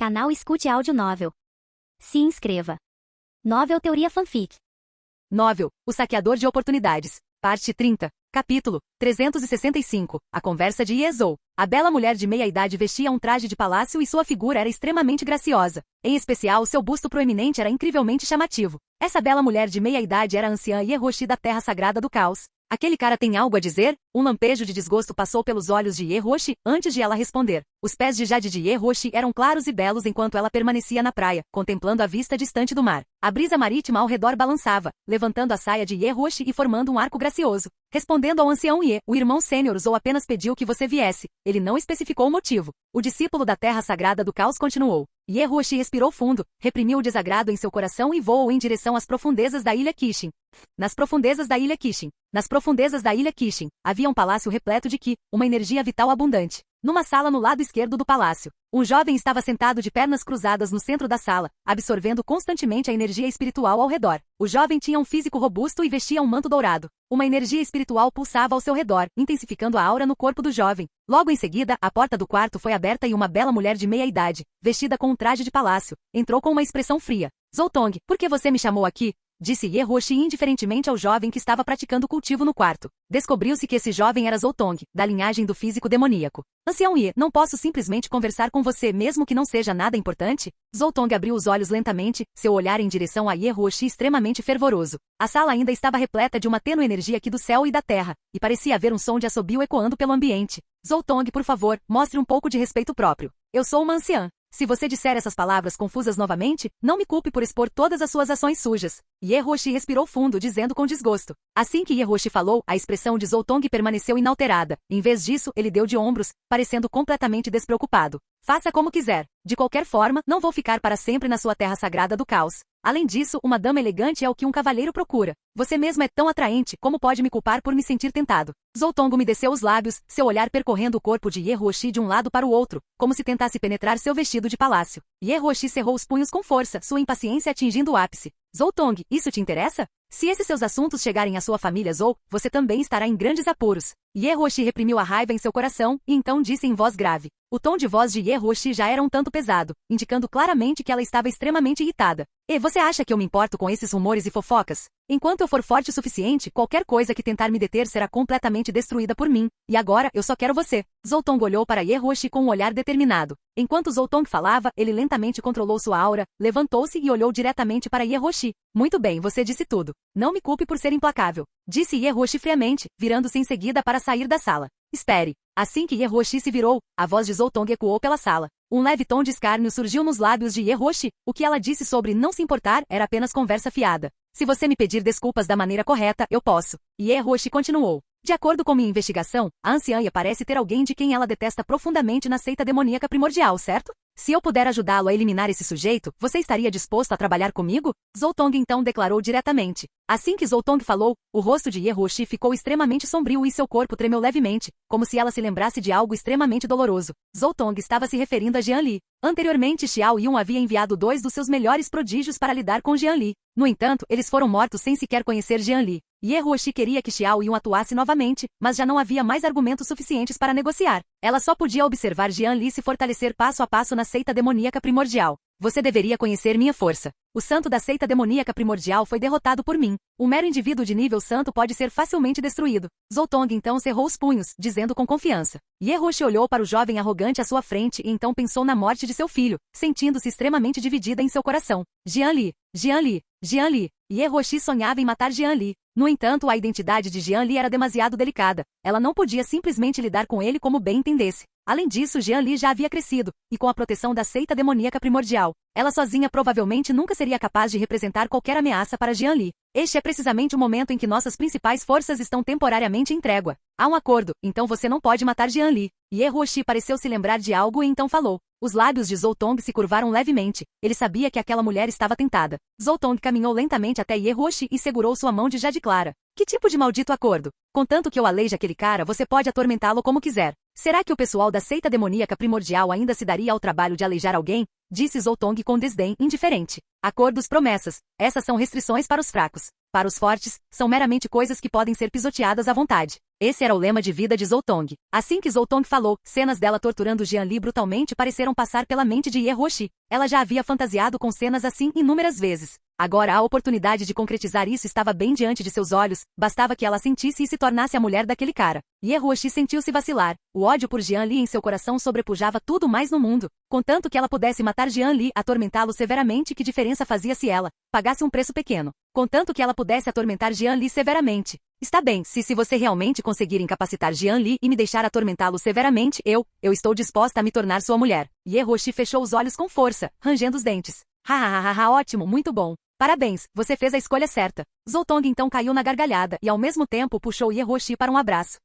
Canal Escute Áudio Novel. Se inscreva. Novel Teoria Fanfic. Novel, O Saqueador de Oportunidades. Parte 30. Capítulo 365. A conversa de Iezou. A bela mulher de meia-idade vestia um traje de palácio e sua figura era extremamente graciosa. Em especial, seu busto proeminente era incrivelmente chamativo. Essa bela mulher de meia-idade era a anciã Ieroshi da Terra Sagrada do Caos. Aquele cara tem algo a dizer? Um lampejo de desgosto passou pelos olhos de Ieroshi antes de ela responder. Os pés de jade de Ieroshi eram claros e belos enquanto ela permanecia na praia, contemplando a vista distante do mar. A brisa marítima ao redor balançava, levantando a saia de Ieroshi e formando um arco gracioso. Respondendo ao ancião Ie, o irmão sênior Zou apenas pediu que você viesse. Ele não especificou o motivo. O discípulo da Terra Sagrada do Caos continuou. Ieroshi respirou fundo, reprimiu o desagrado em seu coração e voou em direção às profundezas da ilha Kishin. Nas profundezas da ilha Kishin. Nas profundezas da ilha Kishin, havia um palácio repleto de Ki, uma energia vital abundante. Numa sala no lado esquerdo do palácio, um jovem estava sentado de pernas cruzadas no centro da sala, absorvendo constantemente a energia espiritual ao redor. O jovem tinha um físico robusto e vestia um manto dourado. Uma energia espiritual pulsava ao seu redor, intensificando a aura no corpo do jovem. Logo em seguida, a porta do quarto foi aberta e uma bela mulher de meia-idade, vestida com um traje de palácio, entrou com uma expressão fria. Zoutong, por que você me chamou aqui? Disse Ieroshi indiferentemente ao jovem que estava praticando cultivo no quarto. Descobriu-se que esse jovem era Zoutong, da linhagem do físico demoníaco. Ancião Ie, não posso simplesmente conversar com você mesmo que não seja nada importante? Zoutong abriu os olhos lentamente, seu olhar em direção a Ieroshi extremamente fervoroso. A sala ainda estava repleta de uma tênue energia aqui do céu e da terra, e parecia haver um som de assobio ecoando pelo ambiente. Zoutong, por favor, mostre um pouco de respeito próprio. Eu sou uma anciã. Se você disser essas palavras confusas novamente, não me culpe por expor todas as suas ações sujas. Ieroshi respirou fundo, dizendo com desgosto. Assim que Ieroshi falou, a expressão de Zoutong permaneceu inalterada. Em vez disso, ele deu de ombros, parecendo completamente despreocupado. Faça como quiser. De qualquer forma, não vou ficar para sempre na sua terra sagrada do caos. Além disso, uma dama elegante é o que um cavalheiro procura. Você mesmo é tão atraente, como pode me culpar por me sentir tentado? Zoutong umedeceu os lábios, seu olhar percorrendo o corpo de Ieroshi de um lado para o outro, como se tentasse penetrar seu vestido de palácio. Ieroshi cerrou os punhos com força, sua impaciência atingindo o ápice. Zoutong, isso te interessa? Se esses seus assuntos chegarem à sua família Zou, você também estará em grandes apuros. Ieroshi reprimiu a raiva em seu coração, e então disse em voz grave. O tom de voz de Ieroshi já era um tanto pesado, indicando claramente que ela estava extremamente irritada. E você acha que eu me importo com esses rumores e fofocas? Enquanto eu for forte o suficiente, qualquer coisa que tentar me deter será completamente destruída por mim. E agora, eu só quero você. Zoutong olhou para Ieroshi com um olhar determinado. Enquanto Zoutong falava, ele lentamente controlou sua aura, levantou-se e olhou diretamente para Ieroshi. Muito bem, você disse tudo. Não me culpe por ser implacável. Disse Ieroshi friamente, virando-se em seguida para sair da sala. Espere. Assim que Ieroshi se virou, a voz de Zoutong ecoou pela sala. Um leve tom de escárnio surgiu nos lábios de Ieroshi. O que ela disse sobre não se importar era apenas conversa fiada. Se você me pedir desculpas da maneira correta, eu posso. Ieroshi continuou. De acordo com minha investigação, a anciã Ie parece ter alguém de quem ela detesta profundamente na seita demoníaca primordial, certo? Se eu puder ajudá-lo a eliminar esse sujeito, você estaria disposto a trabalhar comigo? Zoutong então declarou diretamente. Assim que Zoutong falou, o rosto de Ieroshi ficou extremamente sombrio e seu corpo tremeu levemente, como se ela se lembrasse de algo extremamente doloroso. Zoutong estava se referindo a Jian Li. Anteriormente Xiao Yun havia enviado 2 dos seus melhores prodígios para lidar com Jian Li. No entanto, eles foram mortos sem sequer conhecer Jian Li. Ieroshi queria que Xiao Yun atuasse novamente, mas já não havia mais argumentos suficientes para negociar. Ela só podia observar Jian Li se fortalecer passo a passo na seita demoníaca primordial. Você deveria conhecer minha força. O santo da seita demoníaca primordial foi derrotado por mim. Um mero indivíduo de nível santo pode ser facilmente destruído. Zoutong então cerrou os punhos, dizendo com confiança. Ieroshi olhou para o jovem arrogante à sua frente e então pensou na morte de seu filho, sentindo-se extremamente dividida em seu coração. Jian Li, Jian Li, Jian Li. Ieroshi sonhava em matar Jian Li. No entanto, a identidade de Jian Li era demasiado delicada. Ela não podia simplesmente lidar com ele como bem entendesse. Além disso, Jian Li já havia crescido, e com a proteção da seita demoníaca primordial, ela sozinha provavelmente nunca seria capaz de representar qualquer ameaça para Jian Li. Este é precisamente o momento em que nossas principais forças estão temporariamente em trégua. Há um acordo, então você não pode matar Jian Li. Ieroshi pareceu se lembrar de algo e então falou. Os lábios de Zoutong se curvaram levemente. Ele sabia que aquela mulher estava tentada. Zoutong caminhou lentamente até Ieroshi e segurou sua mão de jade clara. Que tipo de maldito acordo? Contanto que eu aleije aquele cara, você pode atormentá-lo como quiser. Será que o pessoal da seita demoníaca primordial ainda se daria ao trabalho de aleijar alguém? Disse Zoutong com desdém, indiferente. Acordos, promessas. Essas são restrições para os fracos. Para os fortes, são meramente coisas que podem ser pisoteadas à vontade. Esse era o lema de vida de Zoltong. Assim que Zoltong falou, cenas dela torturando Jian Li brutalmente pareceram passar pela mente de Ye Huoshi. Ela já havia fantasiado com cenas assim inúmeras vezes. Agora a oportunidade de concretizar isso estava bem diante de seus olhos, bastava que ela sentisse e se tornasse a mulher daquele cara. Ye Huoshi sentiu-se vacilar. O ódio por Jian Li em seu coração sobrepujava tudo mais no mundo. Contanto que ela pudesse matar Jian Li, atormentá-lo severamente, que diferença fazia se ela pagasse um preço pequeno. Contanto que ela pudesse atormentar Jian Li severamente. Está bem, se você realmente conseguir incapacitar Jian Li e me deixar atormentá-lo severamente, eu estou disposta a me tornar sua mulher. Ye Huoshi fechou os olhos com força, rangendo os dentes. Ótimo, muito bom. Parabéns, você fez a escolha certa. Zoltong então caiu na gargalhada e ao mesmo tempo puxou Ye Huoshi para um abraço.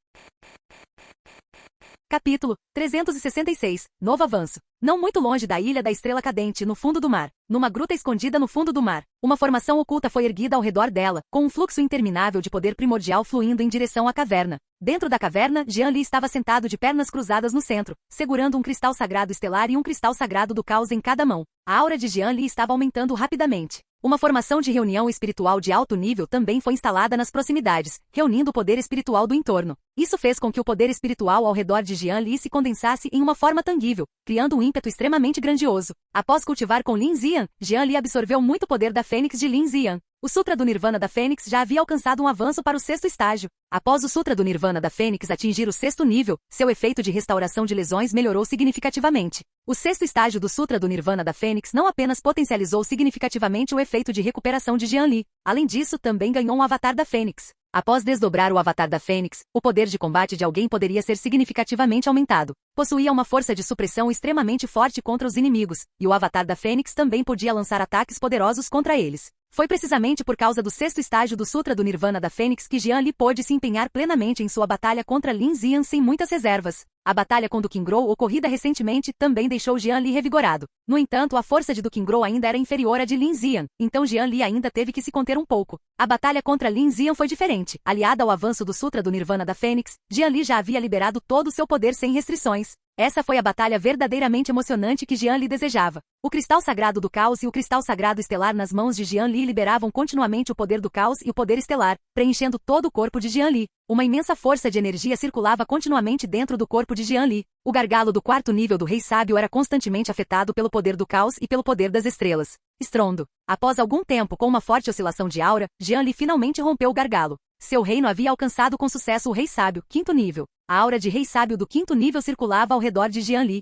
Capítulo 366. Novo avanço. Não muito longe da Ilha da Estrela Cadente, no fundo do mar, numa gruta escondida no fundo do mar, uma formação oculta foi erguida ao redor dela, com um fluxo interminável de poder primordial fluindo em direção à caverna. Dentro da caverna, Jian Li estava sentado de pernas cruzadas no centro, segurando um cristal sagrado estelar e um cristal sagrado do caos em cada mão. A aura de Jian Li estava aumentando rapidamente. Uma formação de reunião espiritual de alto nível também foi instalada nas proximidades, reunindo o poder espiritual do entorno. Isso fez com que o poder espiritual ao redor de Jian Li se condensasse em uma forma tangível, criando um ímpeto extremamente grandioso. Após cultivar com Lin Xian, Jian Li absorveu muito poder da Fênix de Lin Xian. O Sutra do Nirvana da Fênix já havia alcançado um avanço para o 6º estágio. Após o Sutra do Nirvana da Fênix atingir o 6º nível, seu efeito de restauração de lesões melhorou significativamente. O 6º estágio do Sutra do Nirvana da Fênix não apenas potencializou significativamente o efeito de recuperação de Jian Li, além disso também ganhou um avatar da Fênix. Após desdobrar o avatar da Fênix, o poder de combate de alguém poderia ser significativamente aumentado. Possuía uma força de supressão extremamente forte contra os inimigos, e o avatar da Fênix também podia lançar ataques poderosos contra eles. Foi precisamente por causa do 6º estágio do Sutra do Nirvana da Fênix que Jian Li pôde se empenhar plenamente em sua batalha contra Lin Xian sem muitas reservas. A batalha com Du Qingguo ocorrida recentemente também deixou Jian Li revigorado. No entanto, a força de Du Qingguo ainda era inferior à de Lin Xian, então Jian Li ainda teve que se conter um pouco. A batalha contra Lin Xian foi diferente. Aliada ao avanço do Sutra do Nirvana da Fênix, Jian Li já havia liberado todo o seu poder sem restrições. Essa foi a batalha verdadeiramente emocionante que Jian Li desejava. O cristal sagrado do caos e o cristal sagrado estelar nas mãos de Jian Li liberavam continuamente o poder do caos e o poder estelar, preenchendo todo o corpo de Jian Li. Uma imensa força de energia circulava continuamente dentro do corpo de Jian Li. O gargalo do 4º nível do Rei Sábio era constantemente afetado pelo poder do caos e pelo poder das estrelas. Estrondo. Após algum tempo com uma forte oscilação de aura, Jian Li finalmente rompeu o gargalo. Seu reino havia alcançado com sucesso o Rei Sábio, 5º nível. A aura de Rei Sábio do 5º nível circulava ao redor de Jian Li.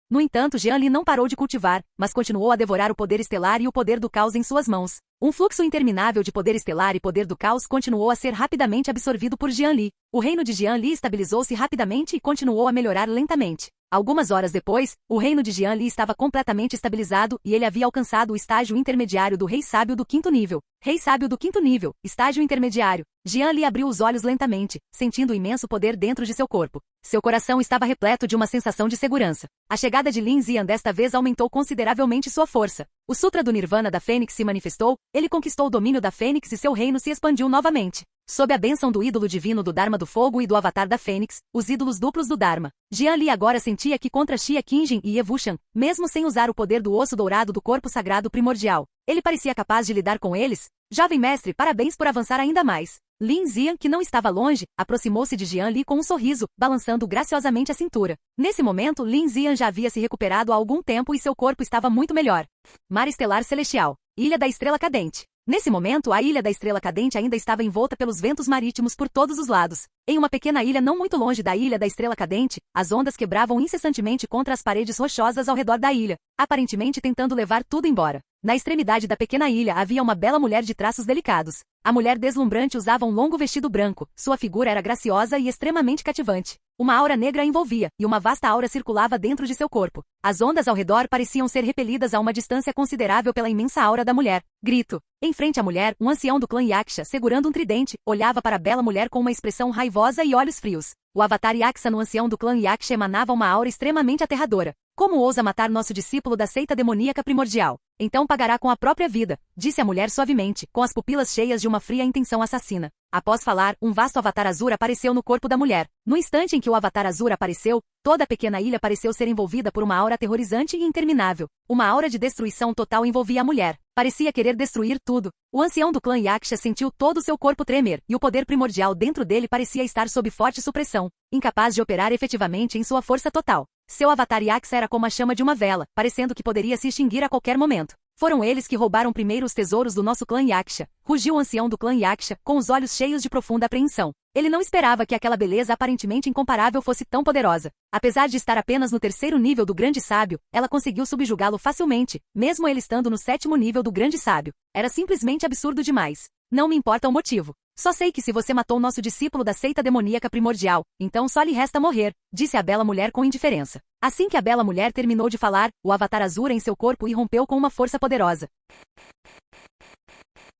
No entanto, Jian Li não parou de cultivar, mas continuou a devorar o poder estelar e o poder do caos em suas mãos. Um fluxo interminável de poder estelar e poder do caos continuou a ser rapidamente absorvido por Jian Li. O reino de Jian Li estabilizou-se rapidamente e continuou a melhorar lentamente. Algumas horas depois, o reino de Jian Li estava completamente estabilizado e ele havia alcançado o estágio intermediário do Rei Sábio do 5º nível. Rei Sábio do 5º nível, estágio intermediário. Jian Li abriu os olhos lentamente, sentindo o imenso poder dentro de seu corpo. Seu coração estava repleto de uma sensação de segurança. A chegada de Lin Xian desta vez aumentou consideravelmente sua força. O Sutra do Nirvana da Fênix se manifestou, ele conquistou o domínio da Fênix e seu reino se expandiu novamente. Sob a bênção do ídolo divino do Dharma do Fogo e do Avatar da Fênix, os ídolos duplos do Dharma, Jian Li agora sentia que contra Xia Qingjin e Ye Wuxian, mesmo sem usar o poder do osso dourado do corpo sagrado primordial, ele parecia capaz de lidar com eles. Jovem mestre, parabéns por avançar ainda mais. Lin Xian, que não estava longe, aproximou-se de Jian Li com um sorriso, balançando graciosamente a cintura. Nesse momento, Lin Xian já havia se recuperado há algum tempo e seu corpo estava muito melhor. Mar Estelar Celestial. Ilha da Estrela Cadente. Nesse momento, a Ilha da Estrela Cadente ainda estava envolta pelos ventos marítimos por todos os lados. Em uma pequena ilha não muito longe da Ilha da Estrela Cadente, as ondas quebravam incessantemente contra as paredes rochosas ao redor da ilha, aparentemente tentando levar tudo embora. Na extremidade da pequena ilha havia uma bela mulher de traços delicados. A mulher deslumbrante usava um longo vestido branco, sua figura era graciosa e extremamente cativante. Uma aura negra a envolvia, e uma vasta aura circulava dentro de seu corpo. As ondas ao redor pareciam ser repelidas a uma distância considerável pela imensa aura da mulher. Grito. Em frente à mulher, um ancião do clã Yaksha, segurando um tridente, olhava para a bela mulher com uma expressão raivosa e olhos frios. O avatar Yaksa no ancião do clã Yaksha emanava uma aura extremamente aterradora. Como ousa matar nosso discípulo da seita demoníaca primordial? Então pagará com a própria vida, disse a mulher suavemente, com as pupilas cheias de uma fria intenção assassina. Após falar, um vasto avatar azul apareceu no corpo da mulher. No instante em que o avatar azul apareceu, toda a pequena ilha pareceu ser envolvida por uma aura aterrorizante e interminável. Uma aura de destruição total envolvia a mulher. Parecia querer destruir tudo. O ancião do clã Yaksha sentiu todo o seu corpo tremer, e o poder primordial dentro dele parecia estar sob forte supressão, incapaz de operar efetivamente em sua força total. Seu avatar Yaksha era como a chama de uma vela, parecendo que poderia se extinguir a qualquer momento. Foram eles que roubaram primeiro os tesouros do nosso clã Yaksha, rugiu o ancião do clã Yaksha, com os olhos cheios de profunda apreensão. Ele não esperava que aquela beleza aparentemente incomparável fosse tão poderosa. Apesar de estar apenas no 3º nível do grande sábio, ela conseguiu subjugá-lo facilmente, mesmo ele estando no 7º nível do grande sábio. Era simplesmente absurdo demais. Não me importa o motivo. Só sei que se você matou nosso discípulo da seita demoníaca primordial, então só lhe resta morrer, disse a bela mulher com indiferença. Assim que a bela mulher terminou de falar, o avatar azul em seu corpo irrompeu com uma força poderosa.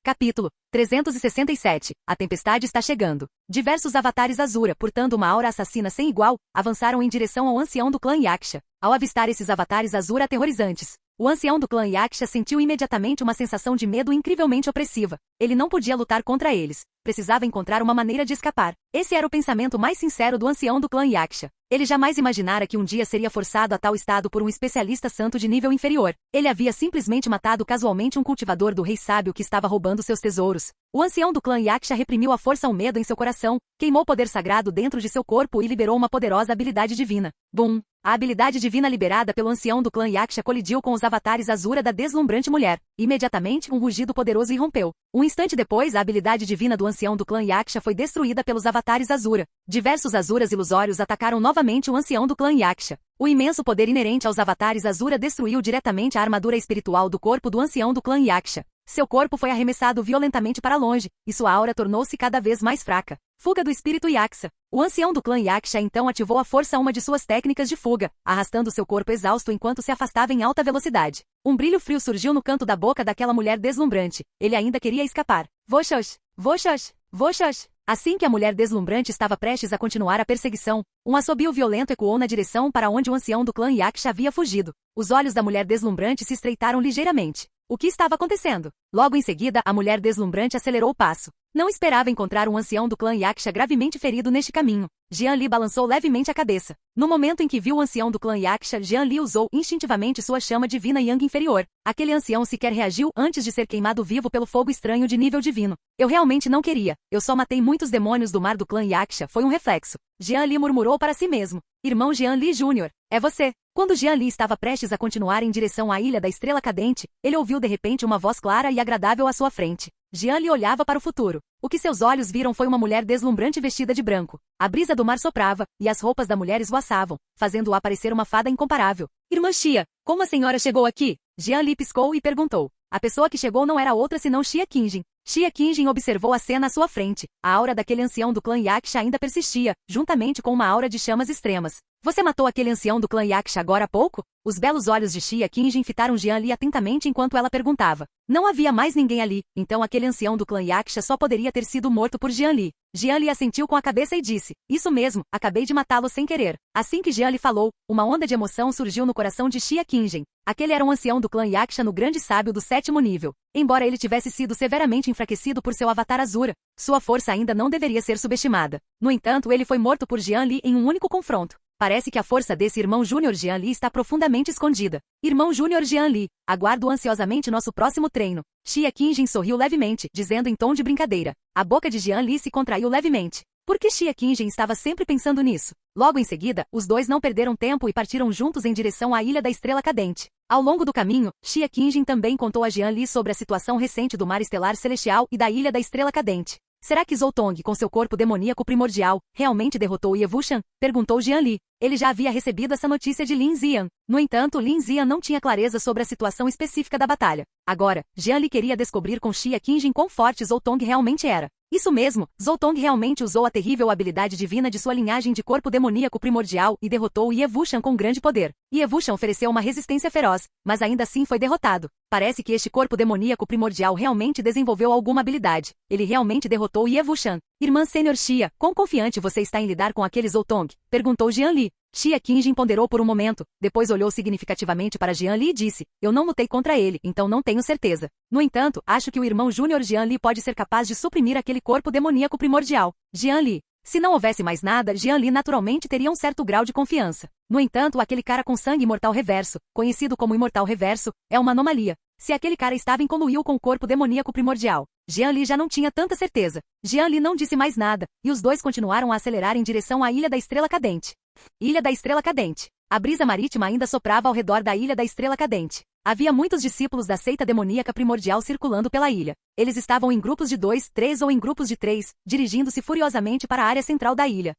Capítulo 367. A tempestade está chegando. Diversos avatares Azura, portando uma aura assassina sem igual, avançaram em direção ao ancião do clã Yaksha. Ao avistar esses avatares Azura aterrorizantes, o ancião do clã Yaksha sentiu imediatamente uma sensação de medo incrivelmente opressiva. Ele não podia lutar contra eles. Precisava encontrar uma maneira de escapar. Esse era o pensamento mais sincero do ancião do clã Yaksha. Ele jamais imaginara que um dia seria forçado a tal estado por um especialista santo de nível inferior. Ele havia simplesmente matado casualmente um cultivador do rei sábio que estava roubando seus tesouros. O ancião do clã Yaksha reprimiu à força o medo em seu coração, queimou poder sagrado dentro de seu corpo e liberou uma poderosa habilidade divina. Bum! A habilidade divina liberada pelo ancião do clã Yaksha colidiu com os avatares Azura da deslumbrante mulher. Imediatamente, um rugido poderoso irrompeu. Um instante depois, a habilidade divina do ancião do clã Yaksha foi destruída pelos avatares Azura. Diversos Azuras ilusórios atacaram novamente o ancião do clã Yaksha. O imenso poder inerente aos avatares Azura destruiu diretamente a armadura espiritual do corpo do ancião do clã Yaksha. Seu corpo foi arremessado violentamente para longe, e sua aura tornou-se cada vez mais fraca. Fuga do espírito Yaksha. O ancião do clã Yaksha então ativou à força uma de suas técnicas de fuga, arrastando seu corpo exausto enquanto se afastava em alta velocidade. Um brilho frio surgiu no canto da boca daquela mulher deslumbrante. Ele ainda queria escapar. Voxox! Voxox! Voxox! Assim que a mulher deslumbrante estava prestes a continuar a perseguição, um assobio violento ecoou na direção para onde o ancião do clã Yaksha havia fugido. Os olhos da mulher deslumbrante se estreitaram ligeiramente. O que estava acontecendo? Logo em seguida, a mulher deslumbrante acelerou o passo. Não esperava encontrar um ancião do clã Yaksha gravemente ferido neste caminho. Jian Li balançou levemente a cabeça. No momento em que viu o ancião do clã Yaksha, Jian Li usou instintivamente sua chama divina Yang inferior. Aquele ancião sequer reagiu antes de ser queimado vivo pelo fogo estranho de nível divino. Eu realmente não queria. Eu só matei muitos demônios do mar do clã Yaksha, foi um reflexo. Jian Li murmurou para si mesmo. Irmão Jian Li Jr., é você. Quando Jian Li estava prestes a continuar em direção à Ilha da Estrela Cadente, ele ouviu de repente uma voz clara e agradável à sua frente. Jian Li olhava para o futuro. O que seus olhos viram foi uma mulher deslumbrante vestida de branco. A brisa do mar soprava, e as roupas da mulher esvoaçavam, fazendo-a parecer uma fada incomparável. Irmã Xia, como a senhora chegou aqui? Jian Li piscou e perguntou. A pessoa que chegou não era outra senão Xia Qingjin. Xia Qingjin observou a cena à sua frente. A aura daquele ancião do clã Yaksha ainda persistia, juntamente com uma aura de chamas extremas. Você matou aquele ancião do clã Yaksha agora há pouco? Os belos olhos de Xia Qingjin fitaram Jian Li atentamente enquanto ela perguntava. Não havia mais ninguém ali, então aquele ancião do clã Yaksha só poderia ter sido morto por Jian Li. Jian Li assentiu com a cabeça e disse, isso mesmo, acabei de matá-lo sem querer. Assim que Jian Li falou, uma onda de emoção surgiu no coração de Xia Qingjin. Aquele era um ancião do clã Yaksha no grande sábio do 7º nível. Embora ele tivesse sido severamente enfraquecido por seu avatar Azura, sua força ainda não deveria ser subestimada. No entanto, ele foi morto por Jian Li em um único confronto. Parece que a força desse irmão Júnior Jian Li está profundamente escondida. Irmão Júnior Jian Li, aguardo ansiosamente nosso próximo treino. Xia Qingjin sorriu levemente, dizendo em tom de brincadeira. A boca de Jian Li se contraiu levemente. Por que Xia Qingjin estava sempre pensando nisso? Logo em seguida, os dois não perderam tempo e partiram juntos em direção à Ilha da Estrela Cadente. Ao longo do caminho, Xia Qingjin também contou a Jian Li sobre a situação recente do mar estelar celestial e da Ilha da Estrela Cadente. Será que Zoutong, com seu corpo demoníaco primordial, realmente derrotou Ye Wuxian? Perguntou Jian Li. Ele já havia recebido essa notícia de Lin Ziyan. No entanto, Lin Ziyan não tinha clareza sobre a situação específica da batalha. Agora, Jian Li queria descobrir com Xia Qingjin quão forte Zoutong realmente era. Isso mesmo, Zoutong realmente usou a terrível habilidade divina de sua linhagem de corpo demoníaco primordial e derrotou Ye Wuxian com grande poder. Ye Wuxian ofereceu uma resistência feroz, mas ainda assim foi derrotado. Parece que este corpo demoníaco primordial realmente desenvolveu alguma habilidade. Ele realmente derrotou Ye Wuxian. Irmã Sênior Xia, quão confiante você está em lidar com aquele Zoutong? Perguntou Jian Li. Xia Qingjin ponderou por um momento, depois olhou significativamente para Jian Li e disse, eu não lutei contra ele, então não tenho certeza. No entanto, acho que o irmão júnior Jian Li pode ser capaz de suprimir aquele corpo demoníaco primordial. Jian Li. Se não houvesse mais nada, Jian Li naturalmente teria um certo grau de confiança. No entanto, aquele cara com sangue imortal reverso, conhecido como imortal reverso, é uma anomalia. Se aquele cara estava em conluio com o corpo demoníaco primordial, Jian Li já não tinha tanta certeza. Jian Li não disse mais nada, e os dois continuaram a acelerar em direção à Ilha da Estrela Cadente. Ilha da Estrela Cadente. A brisa marítima ainda soprava ao redor da Ilha da Estrela Cadente. Havia muitos discípulos da seita demoníaca primordial circulando pela ilha. Eles estavam em grupos de 2, 3 ou em grupos de 3, dirigindo-se furiosamente para a área central da ilha.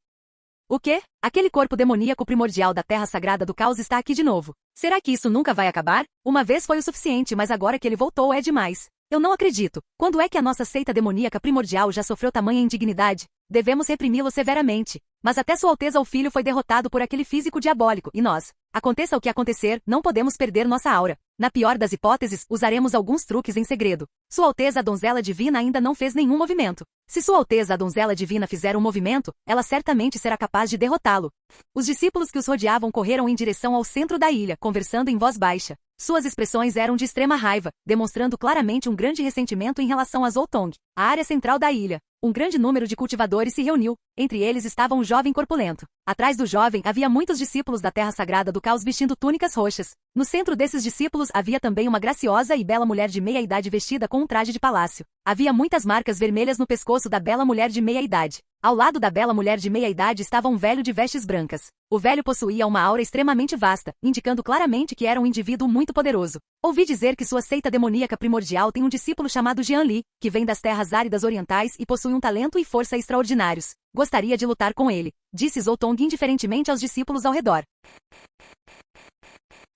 O quê? Aquele corpo demoníaco primordial da Terra Sagrada do Caos está aqui de novo. Será que isso nunca vai acabar? Uma vez foi o suficiente, mas agora que ele voltou é demais. Eu não acredito. Quando é que a nossa seita demoníaca primordial já sofreu tamanha indignidade? Devemos reprimi-lo severamente. Mas até Sua Alteza o Filho foi derrotado por aquele físico diabólico, e nós, aconteça o que acontecer, não podemos perder nossa aura. Na pior das hipóteses, usaremos alguns truques em segredo. Sua Alteza a Donzela Divina ainda não fez nenhum movimento. Se Sua Alteza a Donzela Divina fizer um movimento, ela certamente será capaz de derrotá-lo. Os discípulos que os rodeavam correram em direção ao centro da ilha, conversando em voz baixa. Suas expressões eram de extrema raiva, demonstrando claramente um grande ressentimento em relação a Zoltong, a área central da ilha. Um grande número de cultivadores se reuniu, entre eles estava um jovem corpulento. Atrás do jovem havia muitos discípulos da Terra Sagrada do Caos vestindo túnicas roxas. No centro desses discípulos havia também uma graciosa e bela mulher de meia-idade vestida com um traje de palácio. Havia muitas marcas vermelhas no pescoço da bela mulher de meia-idade. Ao lado da bela mulher de meia-idade estava um velho de vestes brancas. O velho possuía uma aura extremamente vasta, indicando claramente que era um indivíduo muito poderoso. Ouvi dizer que sua seita demoníaca primordial tem um discípulo chamado Jian Li, que vem das terras áridas orientais e possui um talento e força extraordinários. Gostaria de lutar com ele, disse Zoltong indiferentemente aos discípulos ao redor.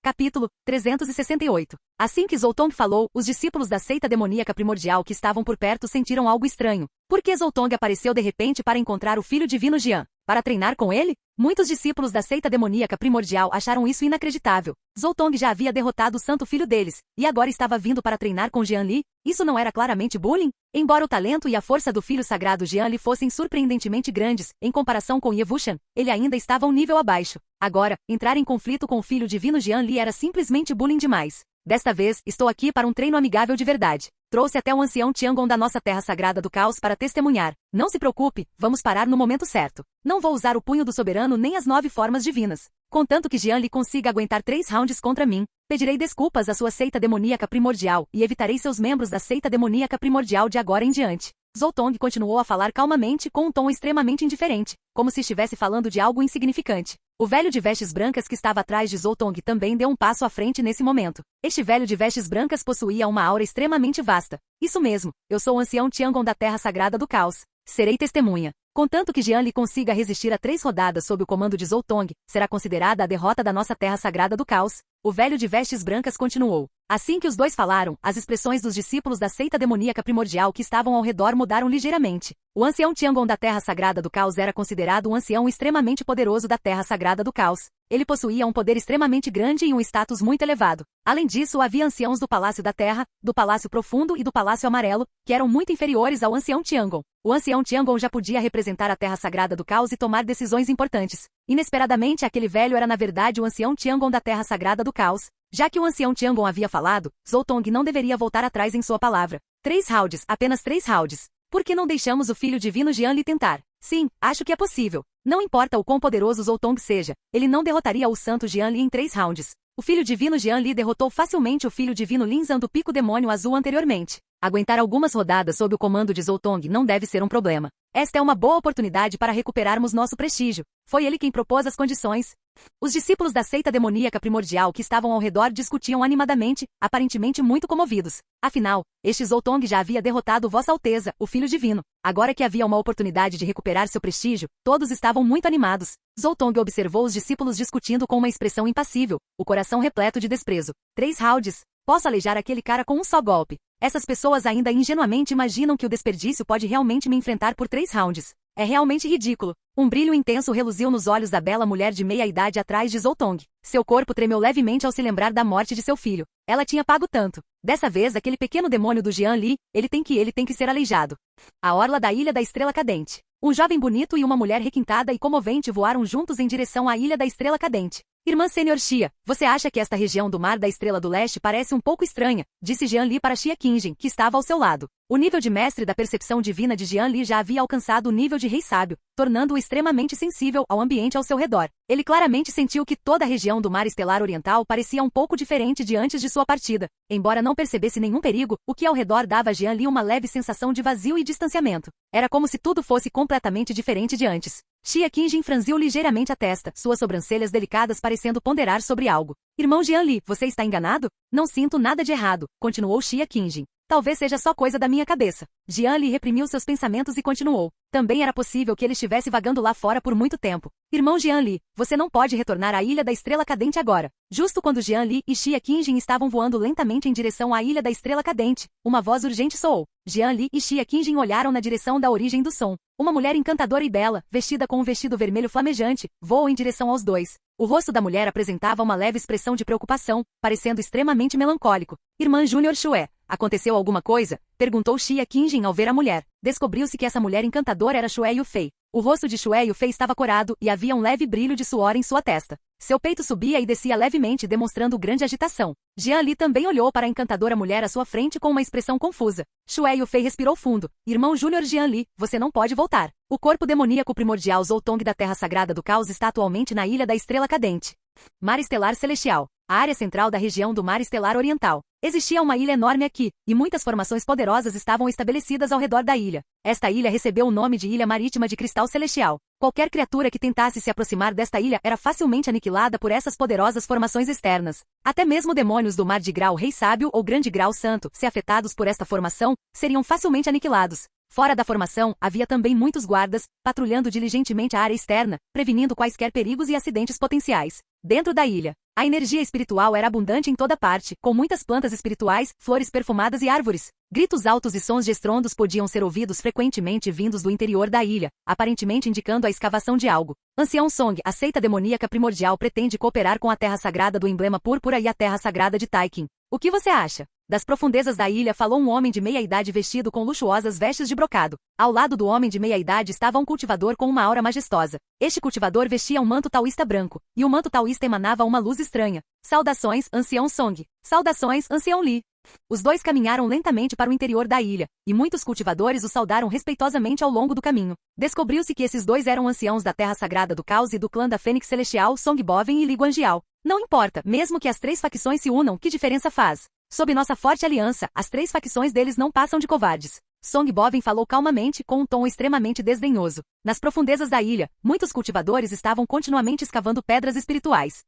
Capítulo 368. Assim que Zoltong falou, os discípulos da seita demoníaca primordial que estavam por perto sentiram algo estranho. Por que Zoltong apareceu de repente para encontrar o filho divino Jian? Para treinar com ele? Muitos discípulos da seita demoníaca primordial acharam isso inacreditável. Zoltong já havia derrotado o santo filho deles, e agora estava vindo para treinar com Jian Li? Isso não era claramente bullying? Embora o talento e a força do filho sagrado Jian Li fossem surpreendentemente grandes, em comparação com Ye Wuxian, ele ainda estava um nível abaixo. Agora, entrar em conflito com o filho divino Jian Li era simplesmente bullying demais. Desta vez, estou aqui para um treino amigável de verdade. Trouxe até o ancião Tiangong da nossa Terra Sagrada do Caos para testemunhar. Não se preocupe, vamos parar no momento certo. Não vou usar o punho do soberano nem as 9 formas divinas. Contanto que Jian Li consiga aguentar 3 rounds contra mim, pedirei desculpas à sua seita demoníaca primordial e evitarei seus membros da seita demoníaca primordial de agora em diante. Zoltong continuou a falar calmamente com um tom extremamente indiferente, como se estivesse falando de algo insignificante. O velho de vestes brancas que estava atrás de Zoltong também deu um passo à frente nesse momento. Este velho de vestes brancas possuía uma aura extremamente vasta. Isso mesmo, eu sou o ancião Tiangong da Terra Sagrada do Caos. Serei testemunha. Contanto que Jian Li consiga resistir a 3 rodadas sob o comando de Zoltong, será considerada a derrota da nossa Terra Sagrada do Caos. O velho de vestes brancas continuou. Assim que os dois falaram, as expressões dos discípulos da seita demoníaca primordial que estavam ao redor mudaram ligeiramente. O ancião Tiangong da Terra Sagrada do Caos era considerado um ancião extremamente poderoso da Terra Sagrada do Caos. Ele possuía um poder extremamente grande e um status muito elevado. Além disso, havia anciãos do Palácio da Terra, do Palácio Profundo e do Palácio Amarelo, que eram muito inferiores ao ancião Tiangong. O ancião Tiangong já podia representar a Terra Sagrada do Caos e tomar decisões importantes. Inesperadamente, aquele velho era na verdade o ancião Tiangong da Terra Sagrada do Caos. Já que o ancião Tiangong havia falado, Zoltong não deveria voltar atrás em sua palavra. 3 rounds, apenas 3 rounds. Por que não deixamos o filho divino Jian Li tentar? Sim, acho que é possível. Não importa o quão poderoso Zoltong seja, ele não derrotaria o santo Jian Li em 3 rounds. O filho divino Jian Li derrotou facilmente o filho divino Lin Zhan do Pico Demônio Azul anteriormente. Aguentar algumas rodadas sob o comando de Zoltong não deve ser um problema. Esta é uma boa oportunidade para recuperarmos nosso prestígio. Foi ele quem propôs as condições. Os discípulos da seita demoníaca primordial que estavam ao redor discutiam animadamente, aparentemente muito comovidos. Afinal, este Zoltong já havia derrotado Vossa Alteza, o Filho Divino. Agora que havia uma oportunidade de recuperar seu prestígio, todos estavam muito animados. Zoltong observou os discípulos discutindo com uma expressão impassível, o coração repleto de desprezo. 3 rounds. Posso aleijar aquele cara com um só golpe. Essas pessoas ainda ingenuamente imaginam que o desperdício pode realmente me enfrentar por 3 rounds. É realmente ridículo. Um brilho intenso reluziu nos olhos da bela mulher de meia-idade atrás de Zoltong. Seu corpo tremeu levemente ao se lembrar da morte de seu filho. Ela tinha pago tanto. Dessa vez aquele pequeno demônio do Jian Li, ele tem que ser aleijado. A orla da Ilha da Estrela Cadente. Um jovem bonito e uma mulher requintada e comovente voaram juntos em direção à Ilha da Estrela Cadente. Irmã Sênior Xia, você acha que esta região do Mar da Estrela do Leste parece um pouco estranha? Disse Jian Li para Xia Qingjin, que estava ao seu lado. O nível de mestre da percepção divina de Jian Li já havia alcançado o nível de rei sábio, tornando-o extremamente sensível ao ambiente ao seu redor. Ele claramente sentiu que toda a região do Mar Estelar Oriental parecia um pouco diferente de antes de sua partida. Embora não percebesse nenhum perigo, o que ao redor dava a Jian Li uma leve sensação de vazio e distanciamento. Era como se tudo fosse completamente diferente de antes. Xia Qingjin franziu ligeiramente a testa, suas sobrancelhas delicadas parecendo ponderar sobre algo. Irmão Jian Li, você está enganado? Não sinto nada de errado, continuou Xia Qingjin. Talvez seja só coisa da minha cabeça. Jian Li reprimiu seus pensamentos e continuou. Também era possível que ele estivesse vagando lá fora por muito tempo. Irmão Jian Li, você não pode retornar à Ilha da Estrela Cadente agora. Justo quando Jian Li e Xia Qingjin estavam voando lentamente em direção à Ilha da Estrela Cadente, uma voz urgente soou. Jian Li e Xia Qingjin olharam na direção da origem do som. Uma mulher encantadora e bela, vestida com um vestido vermelho flamejante, voou em direção aos dois. O rosto da mulher apresentava uma leve expressão de preocupação, parecendo extremamente melancólico. Irmã Júnior Xue, aconteceu alguma coisa? Perguntou Xia Qingjin ao ver a mulher. Descobriu-se que essa mulher encantadora era Xue Yufei. O rosto de Xue Yufei estava corado e havia um leve brilho de suor em sua testa. Seu peito subia e descia levemente, demonstrando grande agitação. Jian Li também olhou para a encantadora mulher à sua frente com uma expressão confusa. Xue Yufei respirou fundo. Irmão Júnior Jian Li, você não pode voltar. O corpo demoníaco primordial Zoutong da Terra Sagrada do Caos está atualmente na Ilha da Estrela Cadente. Mar Estelar Celestial. A área central da região do Mar Estelar Oriental. Existia uma ilha enorme aqui, e muitas formações poderosas estavam estabelecidas ao redor da ilha. Esta ilha recebeu o nome de Ilha Marítima de Cristal Celestial. Qualquer criatura que tentasse se aproximar desta ilha era facilmente aniquilada por essas poderosas formações externas. Até mesmo demônios do mar de grau Rei Sábio ou Grande Grau Santo, se afetados por esta formação, seriam facilmente aniquilados. Fora da formação, havia também muitos guardas, patrulhando diligentemente a área externa, prevenindo quaisquer perigos e acidentes potenciais. Dentro da ilha, a energia espiritual era abundante em toda parte, com muitas plantas espirituais, flores perfumadas e árvores. Gritos altos e sons de estrondos podiam ser ouvidos frequentemente vindos do interior da ilha, aparentemente indicando a escavação de algo. Ancião Song, a seita demoníaca primordial, pretende cooperar com a Terra Sagrada do Emblema Púrpura e a Terra Sagrada de Taikin. O que você acha? Das profundezas da ilha falou um homem de meia-idade vestido com luxuosas vestes de brocado. Ao lado do homem de meia-idade estava um cultivador com uma aura majestosa. Este cultivador vestia um manto taoísta branco, e o manto taoísta emanava uma luz estranha. Saudações, Ancião Song. Saudações, Ancião Li. Os dois caminharam lentamente para o interior da ilha, e muitos cultivadores os saudaram respeitosamente ao longo do caminho. Descobriu-se que esses dois eram anciãos da Terra Sagrada do Caos e do clã da Fênix Celestial, Song Boven e Li Guanjiao. Não importa, mesmo que as três facções se unam, que diferença faz? Sob nossa forte aliança, as três facções deles não passam de covardes. Song Boven falou calmamente com um tom extremamente desdenhoso. Nas profundezas da ilha, muitos cultivadores estavam continuamente escavando pedras espirituais.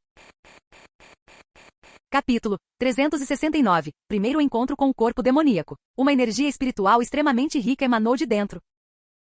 Capítulo 369. Primeiro encontro com o corpo demoníaco. Uma energia espiritual extremamente rica emanou de dentro.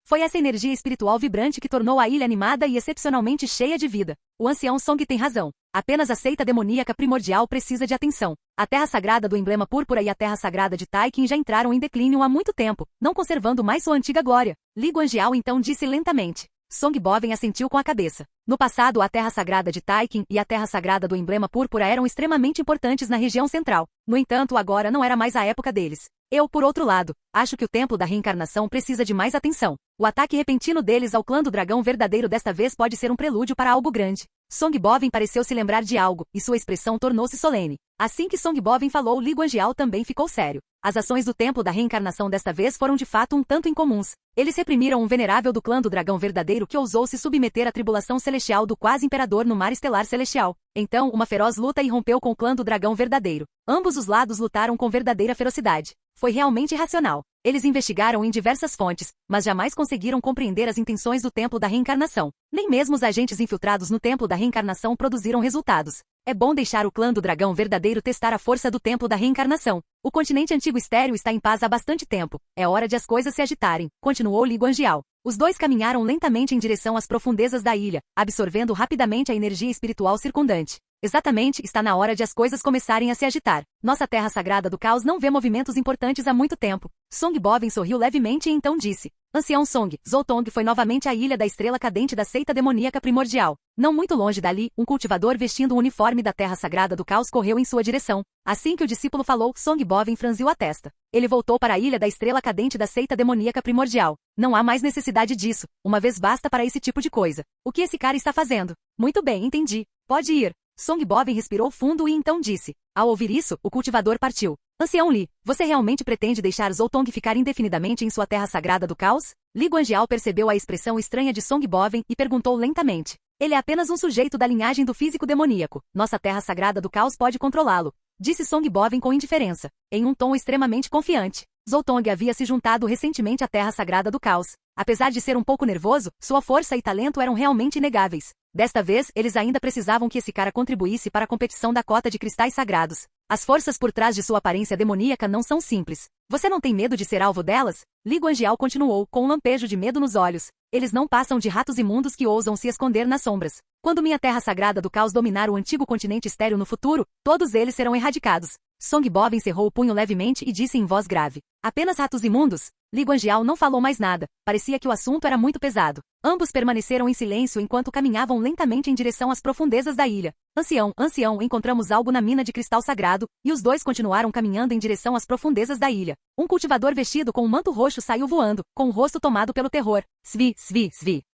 Foi essa energia espiritual vibrante que tornou a ilha animada e excepcionalmente cheia de vida. O ancião Song tem razão. Apenas a seita demoníaca primordial precisa de atenção. A Terra Sagrada do Emblema Púrpura e a Terra Sagrada de Taikin já entraram em declínio há muito tempo, não conservando mais sua antiga glória. Li Guanjiao então disse lentamente. Song Boven assentiu com a cabeça. No passado, a Terra Sagrada de Taikin e a Terra Sagrada do Emblema Púrpura eram extremamente importantes na região central. No entanto, agora não era mais a época deles. Eu, por outro lado, acho que o Templo da Reencarnação precisa de mais atenção. O ataque repentino deles ao clã do dragão verdadeiro desta vez pode ser um prelúdio para algo grande. Song Boven pareceu se lembrar de algo, e sua expressão tornou-se solene. Assim que Song Boven falou, Li Guanjiao também ficou sério. As ações do Templo da Reencarnação desta vez foram de fato um tanto incomuns. Eles reprimiram um venerável do clã do dragão verdadeiro que ousou se submeter à tribulação celestial do quase imperador no mar estelar celestial. Então, uma feroz luta irrompeu com o clã do dragão verdadeiro. Ambos os lados lutaram com verdadeira ferocidade. Foi realmente irracional. Eles investigaram em diversas fontes, mas jamais conseguiram compreender as intenções do Templo da Reencarnação. Nem mesmo os agentes infiltrados no Templo da Reencarnação produziram resultados. É bom deixar o clã do dragão verdadeiro testar a força do Templo da Reencarnação. O continente antigo estéril está em paz há bastante tempo. É hora de as coisas se agitarem, continuou Li Guanjiao. Os dois caminharam lentamente em direção às profundezas da ilha, absorvendo rapidamente a energia espiritual circundante. Exatamente, está na hora de as coisas começarem a se agitar. Nossa Terra Sagrada do Caos não vê movimentos importantes há muito tempo. Song Boven sorriu levemente e então disse. Ancião Song, Zoltong foi novamente à Ilha da Estrela Cadente da seita demoníaca primordial. Não muito longe dali, um cultivador vestindo o uniforme da Terra Sagrada do Caos correu em sua direção. Assim que o discípulo falou, Song Boven franziu a testa. Ele voltou para a Ilha da Estrela Cadente da seita demoníaca primordial. Não há mais necessidade disso. Uma vez basta para esse tipo de coisa. O que esse cara está fazendo? Muito bem, entendi. Pode ir. Song Boven respirou fundo e então disse. Ao ouvir isso, o cultivador partiu. Ancião Li, você realmente pretende deixar Zoltong ficar indefinidamente em sua terra sagrada do caos? Li Guanjiao percebeu a expressão estranha de Song Boven e perguntou lentamente. Ele é apenas um sujeito da linhagem do físico demoníaco. Nossa terra sagrada do caos pode controlá-lo. Disse Song Boven com indiferença, em um tom extremamente confiante. Zoltong havia se juntado recentemente à terra sagrada do caos. Apesar de ser um pouco nervoso, sua força e talento eram realmente inegáveis. Desta vez, eles ainda precisavam que esse cara contribuísse para a competição da cota de cristais sagrados. As forças por trás de sua aparência demoníaca não são simples. Você não tem medo de ser alvo delas? Li Guanjiao continuou, com um lampejo de medo nos olhos. Eles não passam de ratos imundos que ousam se esconder nas sombras. Quando minha terra sagrada do caos dominar o antigo continente estéril no futuro, todos eles serão erradicados. Song Boven cerrou o punho levemente e disse em voz grave. Apenas ratos imundos? Li Guanjiao não falou mais nada. Parecia que o assunto era muito pesado. Ambos permaneceram em silêncio enquanto caminhavam lentamente em direção às profundezas da ilha. Ancião, encontramos algo na mina de cristal sagrado, e os dois continuaram caminhando em direção às profundezas da ilha. Um cultivador vestido com um manto roxo saiu voando, com o rosto tomado pelo terror. Svi.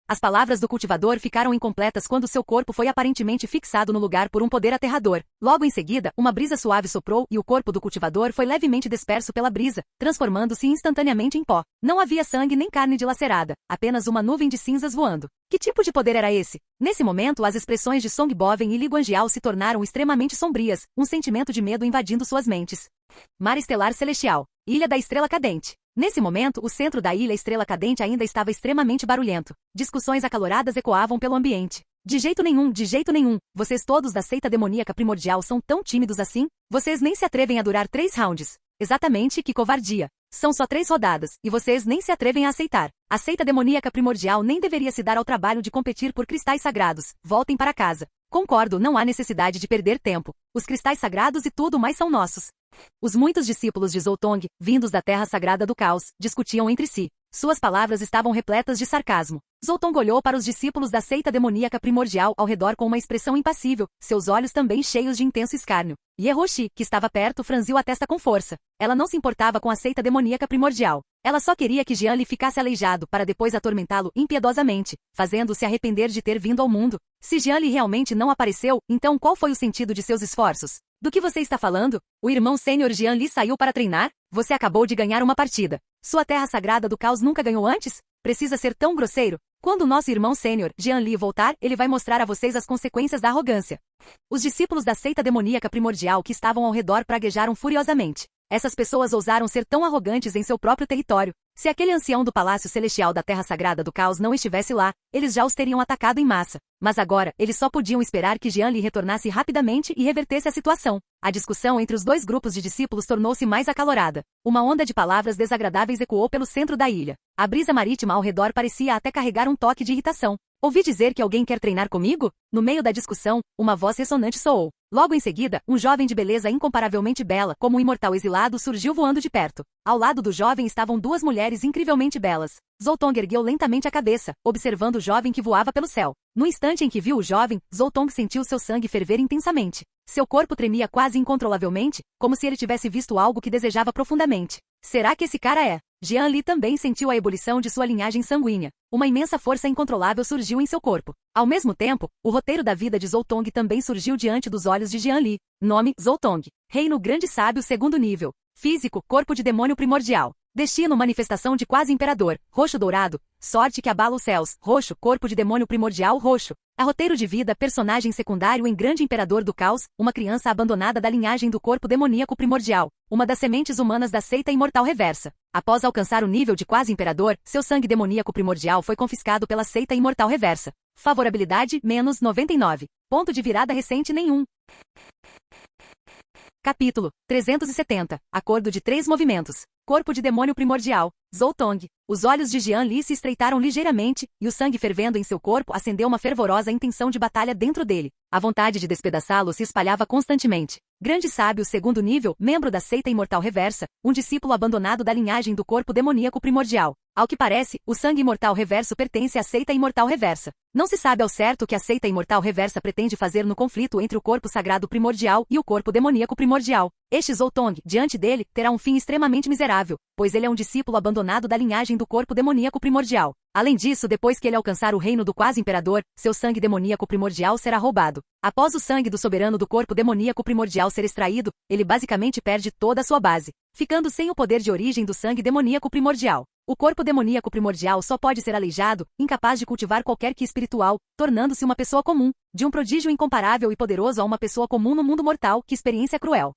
As palavras do cultivador ficaram incompletas quando seu corpo foi aparentemente fixado no lugar por um poder aterrador. Logo em seguida, uma brisa suave soprou e o corpo do cultivador foi levemente disperso pela brisa, transformando-se instantaneamente em pó. Não havia sangue nem carne dilacerada, apenas uma nuvem de cinzas voando. Que tipo de poder era esse? Nesse momento, as expressões de Song Boven e Li Guanjiao se tornaram extremamente sombrias, um sentimento de medo invadindo suas mentes. Mar Estelar Celestial. Ilha da Estrela Cadente. Nesse momento, o centro da Ilha Estrela Cadente ainda estava extremamente barulhento. Discussões acaloradas ecoavam pelo ambiente. De jeito nenhum. Vocês todos da seita demoníaca primordial são tão tímidos assim? Vocês nem se atrevem a durar 3 rounds. Exatamente, que covardia. São só 3 rodadas, e vocês nem se atrevem a aceitar. A seita demoníaca primordial nem deveria se dar ao trabalho de competir por cristais sagrados. Voltem para casa. Concordo, não há necessidade de perder tempo. Os cristais sagrados e tudo mais são nossos. Os muitos discípulos de Zoltong, vindos da terra sagrada do caos, discutiam entre si. Suas palavras estavam repletas de sarcasmo. Zoltong olhou para os discípulos da seita demoníaca primordial ao redor com uma expressão impassível, seus olhos também cheios de intenso escárnio. Yehoshi, que estava perto, franziu a testa com força. Ela não se importava com a seita demoníaca primordial. Ela só queria que Jian Li ficasse aleijado para depois atormentá-lo impiedosamente, fazendo-se arrepender de ter vindo ao mundo. Se Jian Li realmente não apareceu, então qual foi o sentido de seus esforços? Do que você está falando? O irmão sênior Jian Li saiu para treinar? Você acabou de ganhar uma partida. Sua terra sagrada do caos nunca ganhou antes? Precisa ser tão grosseiro? Quando o nosso irmão sênior, Jian Li, voltar, ele vai mostrar a vocês as consequências da arrogância. Os discípulos da seita demoníaca primordial que estavam ao redor praguejaram furiosamente. Essas pessoas ousaram ser tão arrogantes em seu próprio território. Se aquele ancião do Palácio Celestial da Terra Sagrada do Caos não estivesse lá, eles já os teriam atacado em massa. Mas agora, eles só podiam esperar que Jian Li retornasse rapidamente e revertesse a situação. A discussão entre os dois grupos de discípulos tornou-se mais acalorada. Uma onda de palavras desagradáveis ecoou pelo centro da ilha. A brisa marítima ao redor parecia até carregar um toque de irritação. Ouvi dizer que alguém quer treinar comigo? No meio da discussão, uma voz ressonante soou. Logo em seguida, um jovem de beleza incomparavelmente bela, como um imortal exilado, surgiu voando de perto. Ao lado do jovem estavam 2 mulheres incrivelmente belas. Zoltong ergueu lentamente a cabeça, observando o jovem que voava pelo céu. No instante em que viu o jovem, Zoltong sentiu seu sangue ferver intensamente. Seu corpo tremia quase incontrolavelmente, como se ele tivesse visto algo que desejava profundamente. Será que esse cara é? Jian Li também sentiu a ebulição de sua linhagem sanguínea. Uma imensa força incontrolável surgiu em seu corpo. Ao mesmo tempo, o roteiro da vida de Zoltong também surgiu diante dos olhos de Jian Li. Nome, Zoltong. Reino Grande Sábio 2º nível. Físico, corpo de demônio primordial. Destino, manifestação de quase imperador. Roxo dourado. Sorte que abala os céus. Roxo, corpo de demônio primordial roxo. A roteiro de vida, personagem secundário em Grande Imperador do Caos, uma criança abandonada da linhagem do corpo demoníaco primordial, uma das sementes humanas da seita imortal reversa. Após alcançar o nível de quase imperador, seu sangue demoníaco primordial foi confiscado pela seita imortal reversa. Favorabilidade, menos 99. Ponto de virada recente nenhum. Capítulo 370. Acordo de 3 movimentos. Corpo de demônio primordial. Zoltong. Os olhos de Jian Li se estreitaram ligeiramente, e o sangue fervendo em seu corpo acendeu uma fervorosa intenção de batalha dentro dele. A vontade de despedaçá-lo se espalhava constantemente. Grande sábio 2º nível, membro da seita imortal reversa, um discípulo abandonado da linhagem do corpo demoníaco primordial. Ao que parece, o sangue imortal reverso pertence à seita imortal reversa. Não se sabe ao certo o que a seita imortal reversa pretende fazer no conflito entre o corpo sagrado primordial e o corpo demoníaco primordial. Este Zoltong, diante dele, terá um fim extremamente miserável, pois ele é um discípulo abandonado da linhagem do corpo demoníaco primordial. Além disso, depois que ele alcançar o reino do quase imperador, seu sangue demoníaco primordial será roubado. Após o sangue do soberano do corpo demoníaco primordial ser extraído, ele basicamente perde toda a sua base, ficando sem o poder de origem do sangue demoníaco primordial. O corpo demoníaco primordial só pode ser aleijado, incapaz de cultivar qualquer ki espiritual, tornando-se uma pessoa comum, de um prodígio incomparável e poderoso a uma pessoa comum no mundo mortal. Que experiência cruel.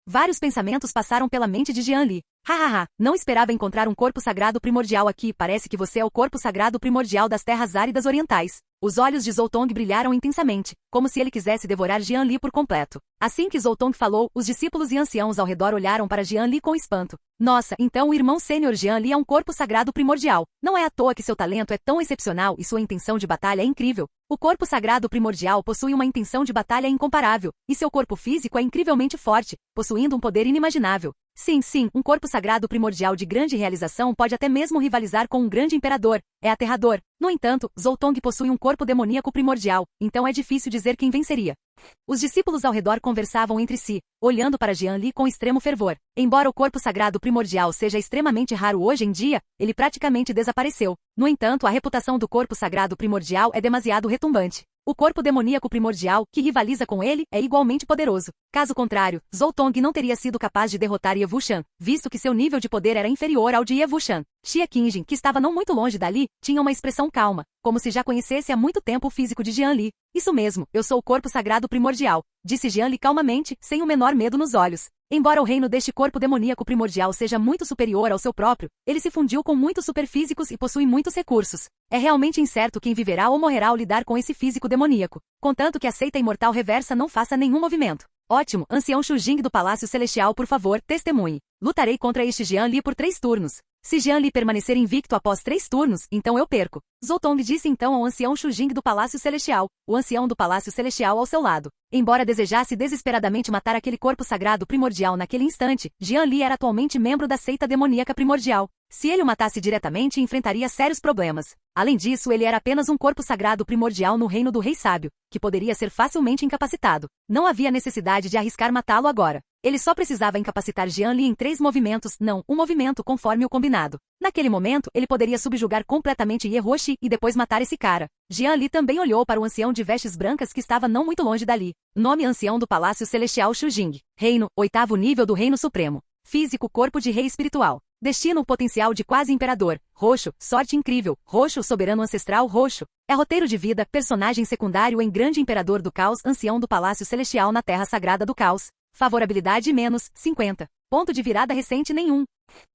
Vários pensamentos passaram pela mente de Jian Li. Hahaha, não esperava encontrar um corpo sagrado primordial aqui. Parece que você é o corpo sagrado primordial das terras áridas orientais. Os olhos de Zoltong brilharam intensamente, como se ele quisesse devorar Jian Li por completo. Assim que Zoltong falou, os discípulos e anciãos ao redor olharam para Jian Li com espanto. Nossa, então o irmão sênior Jian Li é um corpo sagrado primordial. Não é à toa que seu talento é tão excepcional e sua intenção de batalha é incrível. O corpo sagrado primordial possui uma intenção de batalha incomparável, e seu corpo físico é incrivelmente forte, possuindo um poder inimaginável. Sim, um corpo sagrado primordial de grande realização pode até mesmo rivalizar com um grande imperador. É aterrador. No entanto, Zoltong possui um corpo demoníaco primordial, então é difícil dizer quem venceria. Os discípulos ao redor conversavam entre si, olhando para Jian Li com extremo fervor. Embora o corpo sagrado primordial seja extremamente raro hoje em dia, ele praticamente desapareceu. No entanto, a reputação do corpo sagrado primordial é demasiado retumbante. O corpo demoníaco primordial, que rivaliza com ele, é igualmente poderoso. Caso contrário, Zoltong não teria sido capaz de derrotar Ye Wuxian, visto que seu nível de poder era inferior ao de Ye Wuxian. Xie Qingjin, que estava não muito longe dali, tinha uma expressão calma, como se já conhecesse há muito tempo o físico de Jian Li. Isso mesmo, eu sou o corpo sagrado primordial, disse Jian Li calmamente, sem o menor medo nos olhos. Embora o reino deste corpo demoníaco primordial seja muito superior ao seu próprio, ele se fundiu com muitos superfísicos e possui muitos recursos. É realmente incerto quem viverá ou morrerá ao lidar com esse físico demoníaco, contanto que a seita imortal reversa não faça nenhum movimento. Ótimo, ancião Shujing do Palácio Celestial, por favor, testemunhe. Lutarei contra este Jian Li por 3 turnos. Se Jian Li permanecer invicto após 3 turnos, então eu perco. Zoltong disse então ao ancião Shujing do Palácio Celestial, o ancião do Palácio Celestial ao seu lado. Embora desejasse desesperadamente matar aquele corpo sagrado primordial naquele instante, Jian Li era atualmente membro da seita demoníaca primordial. Se ele o matasse diretamente, enfrentaria sérios problemas. Além disso, ele era apenas um corpo sagrado primordial no reino do Rei Sábio, que poderia ser facilmente incapacitado. Não havia necessidade de arriscar matá-lo agora. Ele só precisava incapacitar Jian Li em 3 movimentos, não, um movimento conforme o combinado. Naquele momento, ele poderia subjugar completamente Ye Huoshi e depois matar esse cara. Jian Li também olhou para o ancião de vestes brancas que estava não muito longe dali. Nome: Ancião do Palácio Celestial Shujing. Reino: 8º nível do Reino Supremo. Físico: corpo de rei espiritual. Destino: potencial de quase imperador. Roxo: sorte incrível. Roxo: soberano ancestral roxo. É roteiro de vida: personagem secundário em Grande Imperador do Caos, ancião do Palácio Celestial na Terra Sagrada do Caos. Favorabilidade menos 50. Ponto de virada recente nenhum.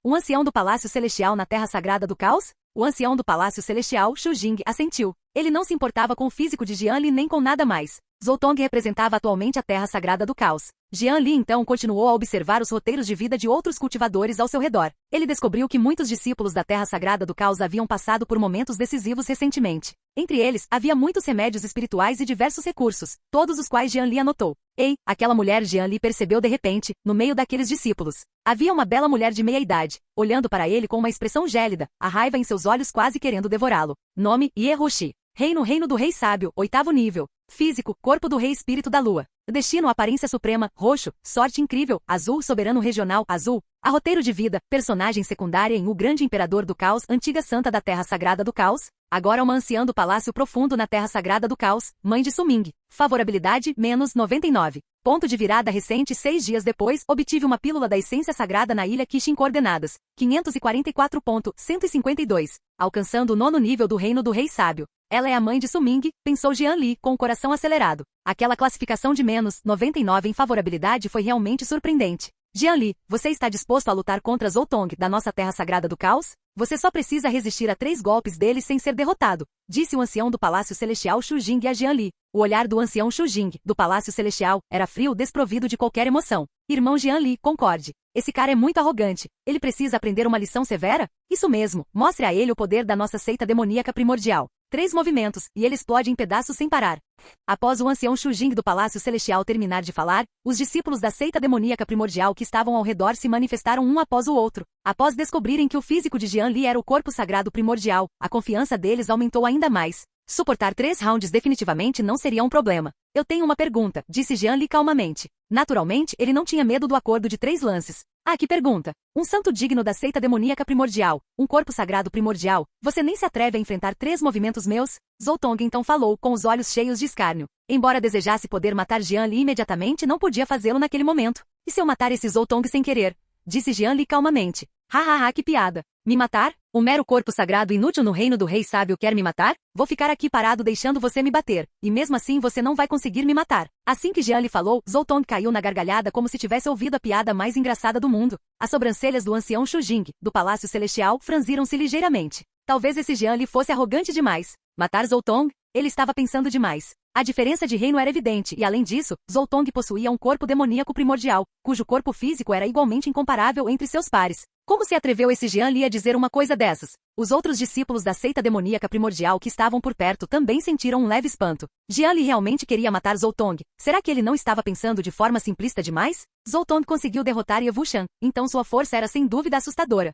Um ancião do Palácio Celestial na Terra Sagrada do Caos? O ancião do Palácio Celestial, Shujing, assentiu. Ele não se importava com o físico de Jian Li nem com nada mais. Zoltong representava atualmente a Terra Sagrada do Caos. Jian Li então continuou a observar os roteiros de vida de outros cultivadores ao seu redor. Ele descobriu que muitos discípulos da Terra Sagrada do Caos haviam passado por momentos decisivos recentemente. Entre eles, havia muitos remédios espirituais e diversos recursos, todos os quais Jian Li anotou. Ei, aquela mulher! Jian Li percebeu de repente, no meio daqueles discípulos. Havia uma bela mulher de meia idade, olhando para ele com uma expressão gélida, a raiva em seus olhos quase querendo devorá-lo. Nome: Ye Huoshi. Reino do Rei Sábio, 8º nível. Físico: corpo do Rei Espírito da Lua. Destino: aparência suprema, roxo. Sorte incrível, azul. Soberano regional, azul. A roteiro de vida: personagem secundária em O Grande Imperador do Caos, antiga santa da Terra Sagrada do Caos. Agora uma anciã do Palácio Profundo na Terra Sagrada do Caos, mãe de Suming. Favorabilidade: menos 99. Ponto de virada recente: 6 dias depois, obtive uma pílula da essência sagrada na ilha Kishin coordenadas 544.152, alcançando o 9º nível do reino do Rei Sábio. Ela é a mãe de Suming, pensou Jian Li com o coração acelerado. Aquela classificação de menos 99 em favorabilidade foi realmente surpreendente. Jian Li, você está disposto a lutar contra Zoltong da nossa Terra Sagrada do Caos? Você só precisa resistir a 3 golpes dele sem ser derrotado, disse o ancião do Palácio Celestial Shujing a Jian Li. O olhar do ancião Shujing, do Palácio Celestial, era frio, desprovido de qualquer emoção. Irmão Jian Li, concorde. Esse cara é muito arrogante. Ele precisa aprender uma lição severa? Isso mesmo, mostre a ele o poder da nossa seita demoníaca primordial. 3 movimentos, e ele explode em pedaços sem parar. Após o ancião Shu Jing do Palácio Celestial terminar de falar, os discípulos da seita demoníaca primordial que estavam ao redor se manifestaram um após o outro. Após descobrirem que o físico de Jian Li era o corpo sagrado primordial, a confiança deles aumentou ainda mais. Suportar 3 rounds definitivamente não seria um problema. Eu tenho uma pergunta, disse Jian Li calmamente. Naturalmente, ele não tinha medo do acordo de 3 lances. Ah, que pergunta! Um santo digno da seita demoníaca primordial, um corpo sagrado primordial, você nem se atreve a enfrentar 3 movimentos meus? Zoltong então falou, com os olhos cheios de escárnio. Embora desejasse poder matar Jian Li imediatamente, não podia fazê-lo naquele momento. E se eu matar esse Zoltong sem querer? Disse Jian Li calmamente. Hahaha, que piada. Me matar? Um mero corpo sagrado inútil no reino do rei sábio quer me matar? Vou ficar aqui parado deixando você me bater, e mesmo assim você não vai conseguir me matar. Assim que Jian Li falou, Zoltong caiu na gargalhada como se tivesse ouvido a piada mais engraçada do mundo. As sobrancelhas do ancião Shu Jing, do Palácio Celestial, franziram-se ligeiramente. Talvez esse Jian Li fosse arrogante demais. Matar Zoltong? Ele estava pensando demais. A diferença de reino era evidente e, além disso, Zoltong possuía um corpo demoníaco primordial, cujo corpo físico era igualmente incomparável entre seus pares. Como se atreveu esse Jian Li a dizer uma coisa dessas? Os outros discípulos da seita demoníaca primordial que estavam por perto também sentiram um leve espanto. Jian Li realmente queria matar Zoltong. Será que ele não estava pensando de forma simplista demais? Zoltong conseguiu derrotar Ye Wuxian, então sua força era sem dúvida assustadora.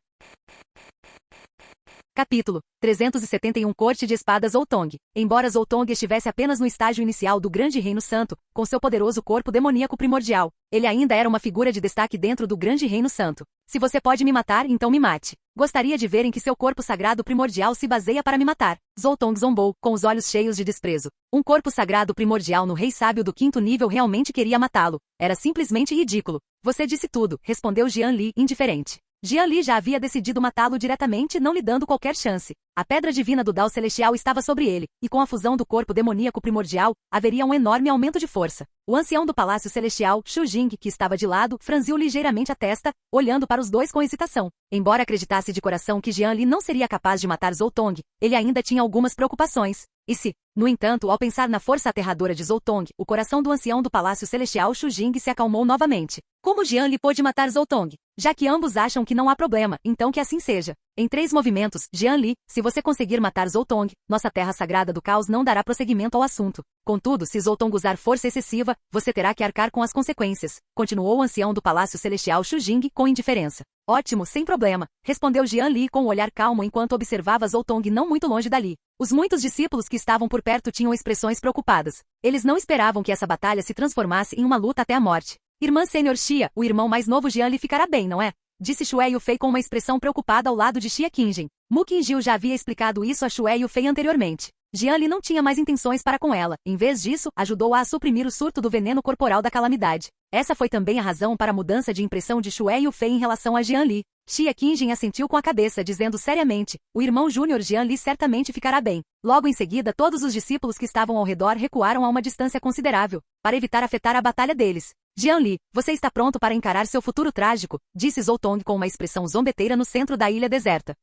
Capítulo 371 Corte de Espadas Zoltong. Embora Zoltong estivesse apenas no estágio inicial do Grande Reino Santo, com seu poderoso corpo demoníaco primordial, ele ainda era uma figura de destaque dentro do Grande Reino Santo. Se você pode me matar, então me mate. Gostaria de ver em que seu corpo sagrado primordial se baseia para me matar. Zoltong zombou, com os olhos cheios de desprezo. Um corpo sagrado primordial no rei sábio do 5º nível realmente queria matá-lo. Era simplesmente ridículo. Você disse tudo, respondeu Jian Li, indiferente. Jian Li já havia decidido matá-lo diretamente, não lhe dando qualquer chance. A pedra divina do Dao Celestial estava sobre ele, e com a fusão do corpo demoníaco primordial, haveria um enorme aumento de força. O ancião do Palácio Celestial, Shu Jing, que estava de lado, franziu ligeiramente a testa, olhando para os dois com hesitação. Embora acreditasse de coração que Jian Li não seria capaz de matar Zoltong, ele ainda tinha algumas preocupações. E se, no entanto, ao pensar na força aterradora de Zoltong, o coração do ancião do Palácio Celestial Shu Jing se acalmou novamente. Como Jian Li pôde matar Zoltong? Já que ambos acham que não há problema, então que assim seja. Em 3 movimentos, Jian Li, se você conseguir matar Zoltong, nossa terra sagrada do caos não dará prosseguimento ao assunto. Contudo, se Zoltong usar força excessiva, você terá que arcar com as consequências, continuou o ancião do Palácio Celestial Shu Jing com indiferença. Ótimo, sem problema, respondeu Jian Li com um olhar calmo enquanto observava Zoltong não muito longe dali. Os muitos discípulos que estavam por perto tinham expressões preocupadas. Eles não esperavam que essa batalha se transformasse em uma luta até a morte. Irmã Sênior Xia, o irmão mais novo Jian Li ficará bem, não é? Disse Xue Yufei com uma expressão preocupada ao lado de Xia Qingjin. Mu Qingjiu já havia explicado isso a Xue Yufei anteriormente. Jian Li não tinha mais intenções para com ela. Em vez disso, ajudou-a a suprimir o surto do veneno corporal da calamidade. Essa foi também a razão para a mudança de impressão de Xue Yufei em relação a Jian Li. Xia Qingjin assentiu com a cabeça, dizendo seriamente, o irmão júnior Jian Li certamente ficará bem. Logo em seguida, todos os discípulos que estavam ao redor recuaram a uma distância considerável, para evitar afetar a batalha deles. Jian Li, você está pronto para encarar seu futuro trágico? Disse Zoltong com uma expressão zombeteira no centro da ilha deserta.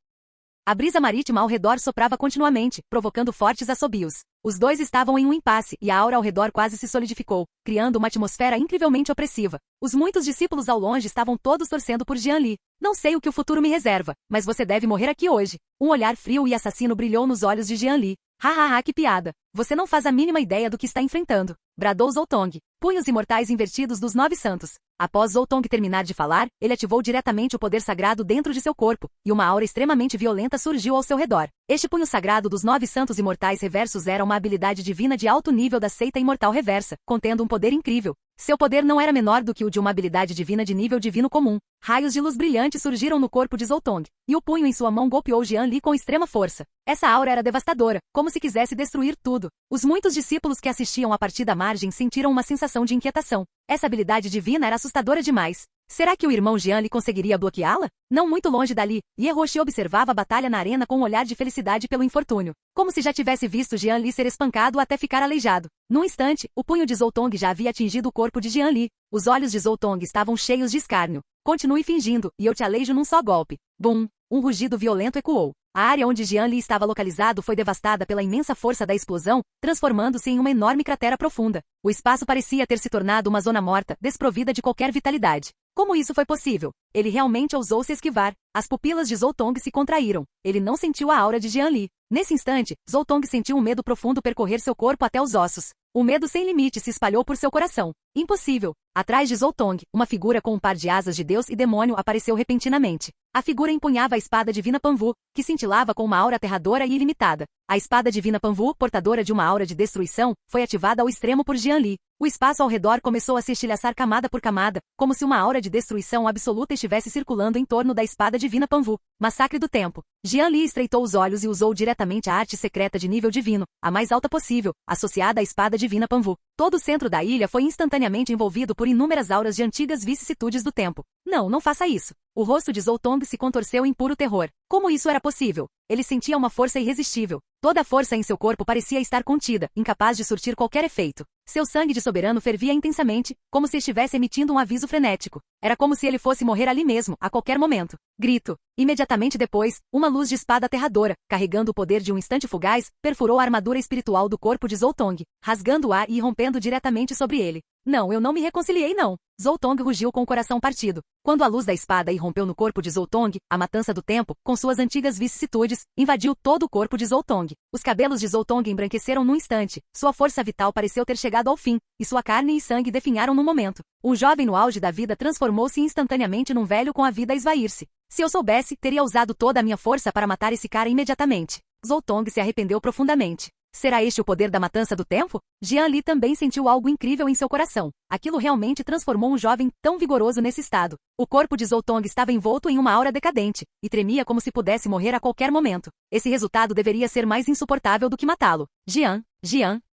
A brisa marítima ao redor soprava continuamente, provocando fortes assobios. Os dois estavam em um impasse e a aura ao redor quase se solidificou, criando uma atmosfera incrivelmente opressiva. Os muitos discípulos ao longe estavam todos torcendo por Jian Li. Não sei o que o futuro me reserva, mas você deve morrer aqui hoje. Um olhar frio e assassino brilhou nos olhos de Jian Li. Hahaha, que piada. Você não faz a mínima ideia do que está enfrentando. Bradou Zoltong. Punhos imortais invertidos dos 9 santos. Após Zoltong terminar de falar, ele ativou diretamente o poder sagrado dentro de seu corpo, e uma aura extremamente violenta surgiu ao seu redor. Este punho sagrado dos 9 santos imortais reversos era uma habilidade divina de alto nível da seita imortal reversa, contendo um poder incrível. Seu poder não era menor do que o de uma habilidade divina de nível divino comum. Raios de luz brilhante surgiram no corpo de Zoltong, e o punho em sua mão golpeou Jian Li com extrema força. Essa aura era devastadora, como se quisesse destruir tudo. Os muitos discípulos que assistiam a partida à margem sentiram uma sensação de inquietação. Essa habilidade divina era assustadora demais. Será que o irmão Jian Li conseguiria bloqueá-la? Não muito longe dali, Ye Roshi observava a batalha na arena com um olhar de felicidade pelo infortúnio, como se já tivesse visto Jian Li ser espancado até ficar aleijado. Num instante, o punho de Zoltong já havia atingido o corpo de Jian Li. Os olhos de Zoltong estavam cheios de escárnio. Continue fingindo, e eu te aleijo num só golpe. Bum! Um rugido violento ecoou. A área onde Jian Li estava localizado foi devastada pela imensa força da explosão, transformando-se em uma enorme cratera profunda. O espaço parecia ter se tornado uma zona morta, desprovida de qualquer vitalidade. Como isso foi possível? Ele realmente ousou se esquivar. As pupilas de Zoltong se contraíram. Ele não sentiu a aura de Jianli. Nesse instante, Zoltong sentiu um medo profundo percorrer seu corpo até os ossos. O medo sem limite se espalhou por seu coração. Impossível! Atrás de Zoltong, uma figura com um par de asas de Deus e demônio apareceu repentinamente. A figura empunhava a espada divina Panvu, que cintilava com uma aura aterradora e ilimitada. A espada divina Panvu, portadora de uma aura de destruição, foi ativada ao extremo por Jianli. O espaço ao redor começou a se estilhaçar camada por camada, como se uma aura de destruição absoluta estivesse circulando em torno da espada divina Panvu. Massacre do tempo. Jianli estreitou os olhos e usou diretamente a arte secreta de nível divino, a mais alta possível, associada à espada divina Panvu. Todo o centro da ilha foi instantaneamente envolvido por inúmeras auras de antigas vicissitudes do tempo. Não faça isso. O rosto de Zoltong se contorceu em puro terror. Como isso era possível? Ele sentia uma força irresistível. Toda a força em seu corpo parecia estar contida, incapaz de surtir qualquer efeito. Seu sangue de soberano fervia intensamente, como se estivesse emitindo um aviso frenético. Era como se ele fosse morrer ali mesmo, a qualquer momento. Grito. Imediatamente depois, uma luz de espada aterradora, carregando o poder de um instante fugaz, perfurou a armadura espiritual do corpo de Zoltong, rasgando o ar e irrompendo diretamente sobre ele. Não, eu não me reconciliei não. Zoltong rugiu com o coração partido. Quando a luz da espada irrompeu no corpo de Zoltong, a matança do tempo, com suas antigas vicissitudes, invadiu todo o corpo de Zoltong. Os cabelos de Zoltong embranqueceram num instante, sua força vital pareceu ter chegado ao fim, e sua carne e sangue definharam num momento. Um jovem no auge da vida transformou-se instantaneamente num velho com a vida a esvair-se. Se eu soubesse, teria usado toda a minha força para matar esse cara imediatamente. Zoltong se arrependeu profundamente. Será este o poder da matança do tempo? Jianli também sentiu algo incrível em seu coração. Aquilo realmente transformou um jovem tão vigoroso nesse estado. O corpo de Zoltong estava envolto em uma aura decadente, e tremia como se pudesse morrer a qualquer momento. Esse resultado deveria ser mais insuportável do que matá-lo.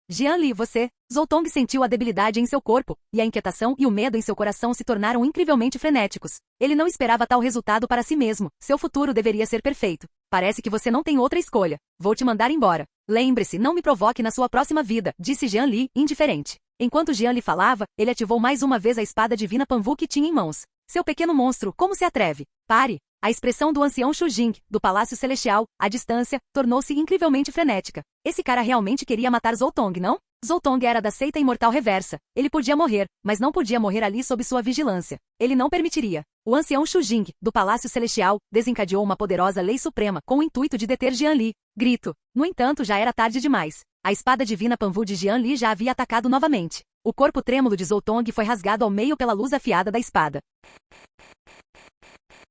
Jianli, você... Zoltong sentiu a debilidade em seu corpo, e a inquietação e o medo em seu coração se tornaram incrivelmente frenéticos. Ele não esperava tal resultado para si mesmo. Seu futuro deveria ser perfeito. Parece que você não tem outra escolha. Vou te mandar embora. Lembre-se, não me provoque na sua próxima vida, disse Jianli, indiferente. Enquanto Jianli falava, ele ativou mais uma vez a espada divina Panvu que tinha em mãos. Seu pequeno monstro, como se atreve? Pare! A expressão do ancião Shujing, do Palácio Celestial, à distância, tornou-se incrivelmente frenética. Esse cara realmente queria matar Zoltong, não? Zoltong era da seita imortal reversa. Ele podia morrer, mas não podia morrer ali sob sua vigilância. Ele não permitiria. O ancião Shujing, do Palácio Celestial, desencadeou uma poderosa lei suprema com o intuito de deter Jianli. Grito. No entanto, já era tarde demais. A espada divina Panvu de Jianli já havia atacado novamente. O corpo trêmulo de Zoltong foi rasgado ao meio pela luz afiada da espada.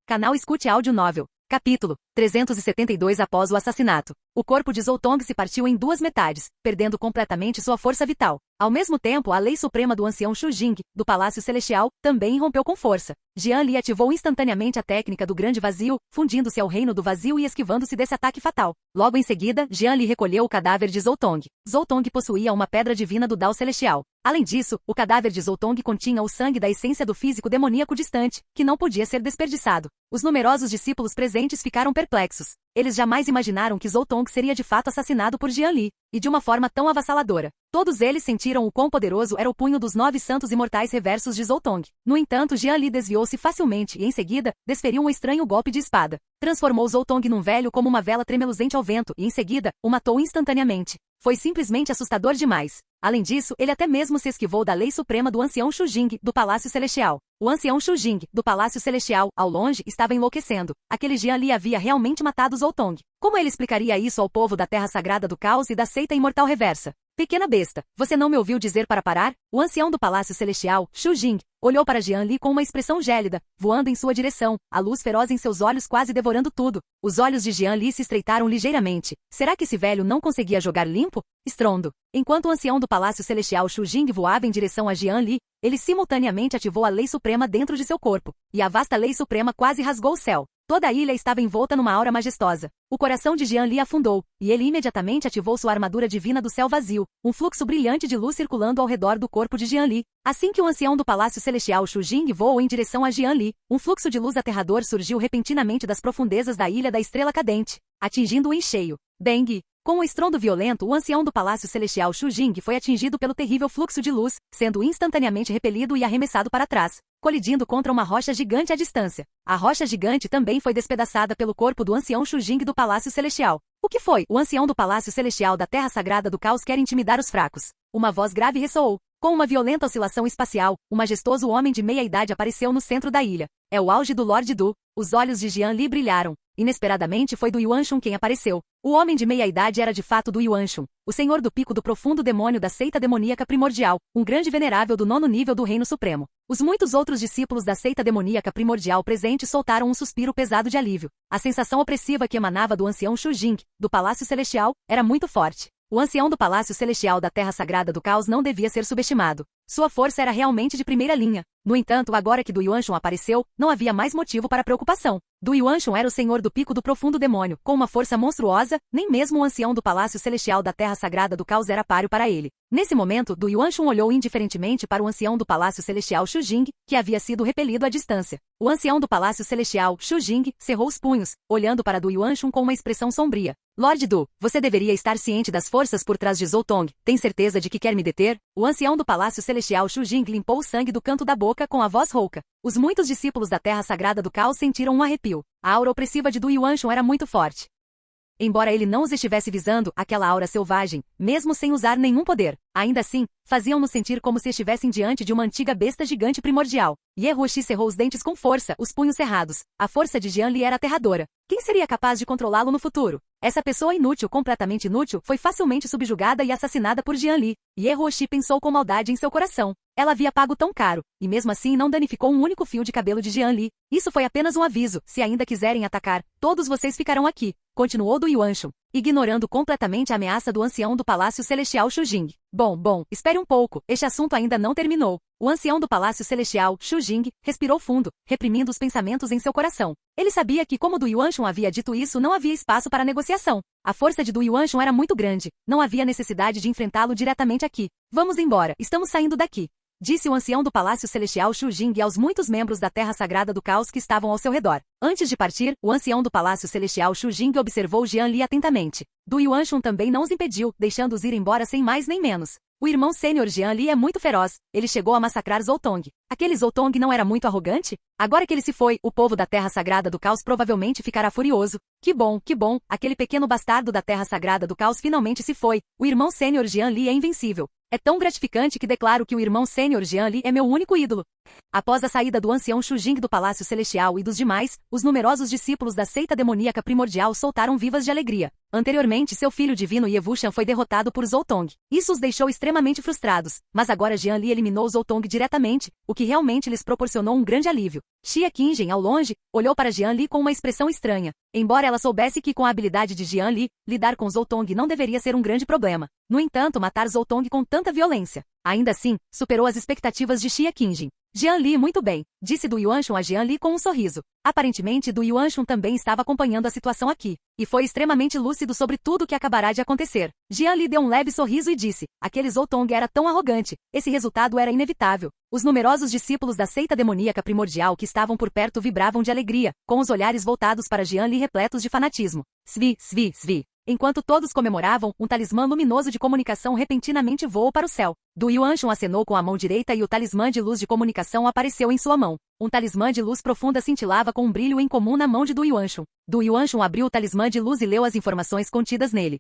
Canal Escute Áudio Novel. Capítulo 372. Após o assassinato. O corpo de Zoltong se partiu em duas metades, perdendo completamente sua força vital. Ao mesmo tempo, a lei suprema do ancião Shujing, do Palácio Celestial, também irrompeu com força. Jianli ativou instantaneamente a técnica do grande vazio, fundindo-se ao reino do vazio e esquivando-se desse ataque fatal. Logo em seguida, Jianli recolheu o cadáver de Zoltong. Zoltong possuía uma pedra divina do Dao Celestial. Além disso, o cadáver de Zoltong continha o sangue da essência do físico demoníaco distante, que não podia ser desperdiçado. Os numerosos discípulos presentes ficaram perplexos. Eles jamais imaginaram que Zoltong seria de fato assassinado por Jianli, e de uma forma tão avassaladora. Todos eles sentiram o quão poderoso era o punho dos 9 santos imortais reversos de Zoltong. No entanto, Jianli desviou-se facilmente e, em seguida, desferiu um estranho golpe de espada. Transformou Zoltong num velho como uma vela tremeluzente ao vento e, em seguida, o matou instantaneamente. Foi simplesmente assustador demais. Além disso, ele até mesmo se esquivou da lei suprema do ancião Shujing, do Palácio Celestial. O ancião Shujing, do Palácio Celestial, ao longe, estava enlouquecendo. Aquele Jianli havia realmente matado Zoltong. Como ele explicaria isso ao povo da Terra Sagrada do Caos e da seita imortal reversa? Pequena besta, você não me ouviu dizer para parar? O ancião do Palácio Celestial, Shujing, olhou para Jianli com uma expressão gélida, voando em sua direção, a luz feroz em seus olhos quase devorando tudo. Os olhos de Jianli se estreitaram ligeiramente. Será que esse velho não conseguia jogar limpo? Estrondo. Enquanto o ancião do Palácio Celestial Shujing voava em direção a Jianli, ele simultaneamente ativou a lei suprema dentro de seu corpo, e a vasta lei suprema quase rasgou o céu. Toda a ilha estava envolta numa aura majestosa. O coração de Jianli afundou, e ele imediatamente ativou sua armadura divina do céu vazio, um fluxo brilhante de luz circulando ao redor do corpo de Jianli. Assim que o ancião do Palácio Celestial Shujing voou em direção a Jianli, um fluxo de luz aterrador surgiu repentinamente das profundezas da Ilha da Estrela Cadente, atingindo-o em cheio. Bang! Com um estrondo violento, o ancião do Palácio Celestial Shujing foi atingido pelo terrível fluxo de luz, sendo instantaneamente repelido e arremessado para trás, colidindo contra uma rocha gigante à distância. A rocha gigante também foi despedaçada pelo corpo do ancião Shujing do Palácio Celestial. O que foi? O ancião do Palácio Celestial da Terra Sagrada do Caos quer intimidar os fracos. Uma voz grave ressoou. Com uma violenta oscilação espacial, o majestoso homem de meia-idade apareceu no centro da ilha. É o auge do Lord Du. Os olhos de Jian Li brilharam. Inesperadamente foi Du Yuanshun quem apareceu. O homem de meia-idade era de fato Du Yuanshun, o senhor do pico do profundo demônio da seita demoníaca primordial, um grande venerável do 9º nível do Reino Supremo. Os muitos outros discípulos da seita demoníaca primordial presentes soltaram um suspiro pesado de alívio. A sensação opressiva que emanava do ancião Shu Jing, do Palácio Celestial, era muito forte. O ancião do Palácio Celestial da Terra Sagrada do Caos não devia ser subestimado. Sua força era realmente de primeira linha. No entanto, agora que Du Yuanshun apareceu, não havia mais motivo para preocupação. Du Yuanshun era o senhor do pico do profundo demônio, com uma força monstruosa, nem mesmo o ancião do Palácio Celestial da Terra Sagrada do Caos era páreo para ele. Nesse momento, Du Yuanshun olhou indiferentemente para o ancião do Palácio Celestial Shu Jing, que havia sido repelido à distância. O ancião do Palácio Celestial, Shu Jing, cerrou os punhos, olhando para Du Yuanshun com uma expressão sombria. Lord Du, você deveria estar ciente das forças por trás de Zoutong. Tem certeza de que quer me deter? O ancião do Palácio Celestial Shu Jing limpou o sangue do canto da boca com a voz rouca. Os muitos discípulos da Terra Sagrada do Caos sentiram um arrepio. A aura opressiva de Du Yuanshun era muito forte. Embora ele não os estivesse visando, aquela aura selvagem, mesmo sem usar nenhum poder, ainda assim, faziam-nos sentir como se estivessem diante de uma antiga besta gigante primordial. Ye Ruoxi cerrou os dentes com força, os punhos cerrados. A força de Jian Li era aterradora. Quem seria capaz de controlá-lo no futuro? Essa pessoa inútil, completamente inútil, foi facilmente subjugada e assassinada por Jian Li. Ye Ruoxi pensou com maldade em seu coração. Ela havia pago tão caro, e mesmo assim não danificou um único fio de cabelo de Jian Li. Isso foi apenas um aviso. Se ainda quiserem atacar, todos vocês ficarão aqui. Continuou Du Yuanshun, ignorando completamente a ameaça do ancião do Palácio Celestial Shu Jing. Bom, espere um pouco, este assunto ainda não terminou. O ancião do Palácio Celestial, Shu Jing, respirou fundo, reprimindo os pensamentos em seu coração. Ele sabia que, como Du Yuanshun havia dito isso, não havia espaço para negociação. A força de Du Yuanshun era muito grande, não havia necessidade de enfrentá-lo diretamente aqui. Vamos embora, estamos saindo daqui. Disse o ancião do Palácio Celestial Shu Jing aos muitos membros da Terra Sagrada do Caos que estavam ao seu redor. Antes de partir, o ancião do Palácio Celestial Shu Jing observou Jian Li atentamente. Du Yuanshun também não os impediu, deixando-os ir embora sem mais nem menos. O irmão sênior Jian Li é muito feroz. Ele chegou a massacrar Zoutong. Aquele Zoutong não era muito arrogante? Agora que ele se foi, o povo da Terra Sagrada do Caos provavelmente ficará furioso. Que bom, aquele pequeno bastardo da Terra Sagrada do Caos finalmente se foi. O irmão sênior Jian Li é invencível. É tão gratificante que declaro que o irmão sênior Jian Li é meu único ídolo. Após a saída do ancião Shu Jing do Palácio Celestial e dos demais, os numerosos discípulos da seita demoníaca primordial soltaram vivas de alegria. Anteriormente, seu filho divino Ye Wuxian foi derrotado por Zoutong. Isso os deixou extremamente frustrados, mas agora Jian Li eliminou Zoutong diretamente, o que realmente lhes proporcionou um grande alívio. Xia Qingjin, ao longe, olhou para Jian Li com uma expressão estranha. Embora ela soubesse que com a habilidade de Jian Li, lidar com Zoutong não deveria ser um grande problema. No entanto, matar Zoutong com tanta violência, ainda assim, superou as expectativas de Xia Qingjin. Jian Li, muito bem, disse Du Yuanshun a Jian Li com um sorriso. Aparentemente, Du Yuanshun também estava acompanhando a situação aqui, e foi extremamente lúcido sobre tudo o que acabará de acontecer. Jian Li deu um leve sorriso e disse, aquele Zoutong era tão arrogante, esse resultado era inevitável. Os numerosos discípulos da seita demoníaca primordial que estavam por perto vibravam de alegria, com os olhares voltados para Jian Li repletos de fanatismo. Svi. Enquanto todos comemoravam, um talismã luminoso de comunicação repentinamente voou para o céu. Du Yuanshun acenou com a mão direita e o talismã de luz de comunicação apareceu em sua mão. Um talismã de luz profunda cintilava com um brilho incomum na mão de Du Yuanshun. Du Yuanshun abriu o talismã de luz e leu as informações contidas nele.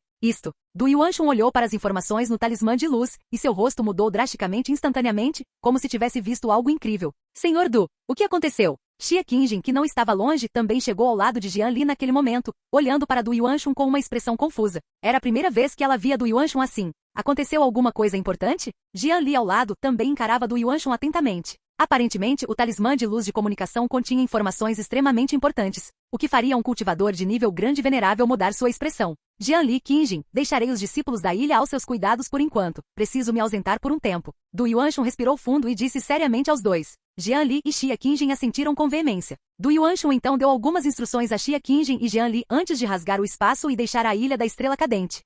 Du Yuanshun olhou para as informações no talismã de luz, e seu rosto mudou drasticamente instantaneamente, como se tivesse visto algo incrível. Senhor Du, o que aconteceu? Xia Qingjin, que não estava longe, também chegou ao lado de Jian Li naquele momento, olhando para Du Yuanshun com uma expressão confusa. Era a primeira vez que ela via Du Yuanshun assim. Aconteceu alguma coisa importante? Jian Li ao lado também encarava Du Yuanshun atentamente. Aparentemente, o talismã de luz de comunicação continha informações extremamente importantes, o que faria um cultivador de nível grande e venerável mudar sua expressão. Jian Li Qingjin, deixarei os discípulos da ilha aos seus cuidados por enquanto. Preciso me ausentar por um tempo. Du Yuanshun respirou fundo e disse seriamente aos dois. Jian Li e Xia Qingjin assentiram com veemência. Du Yuanshun então deu algumas instruções a Xia Qingjin e Jian Li antes de rasgar o espaço e deixar a ilha da estrela cadente.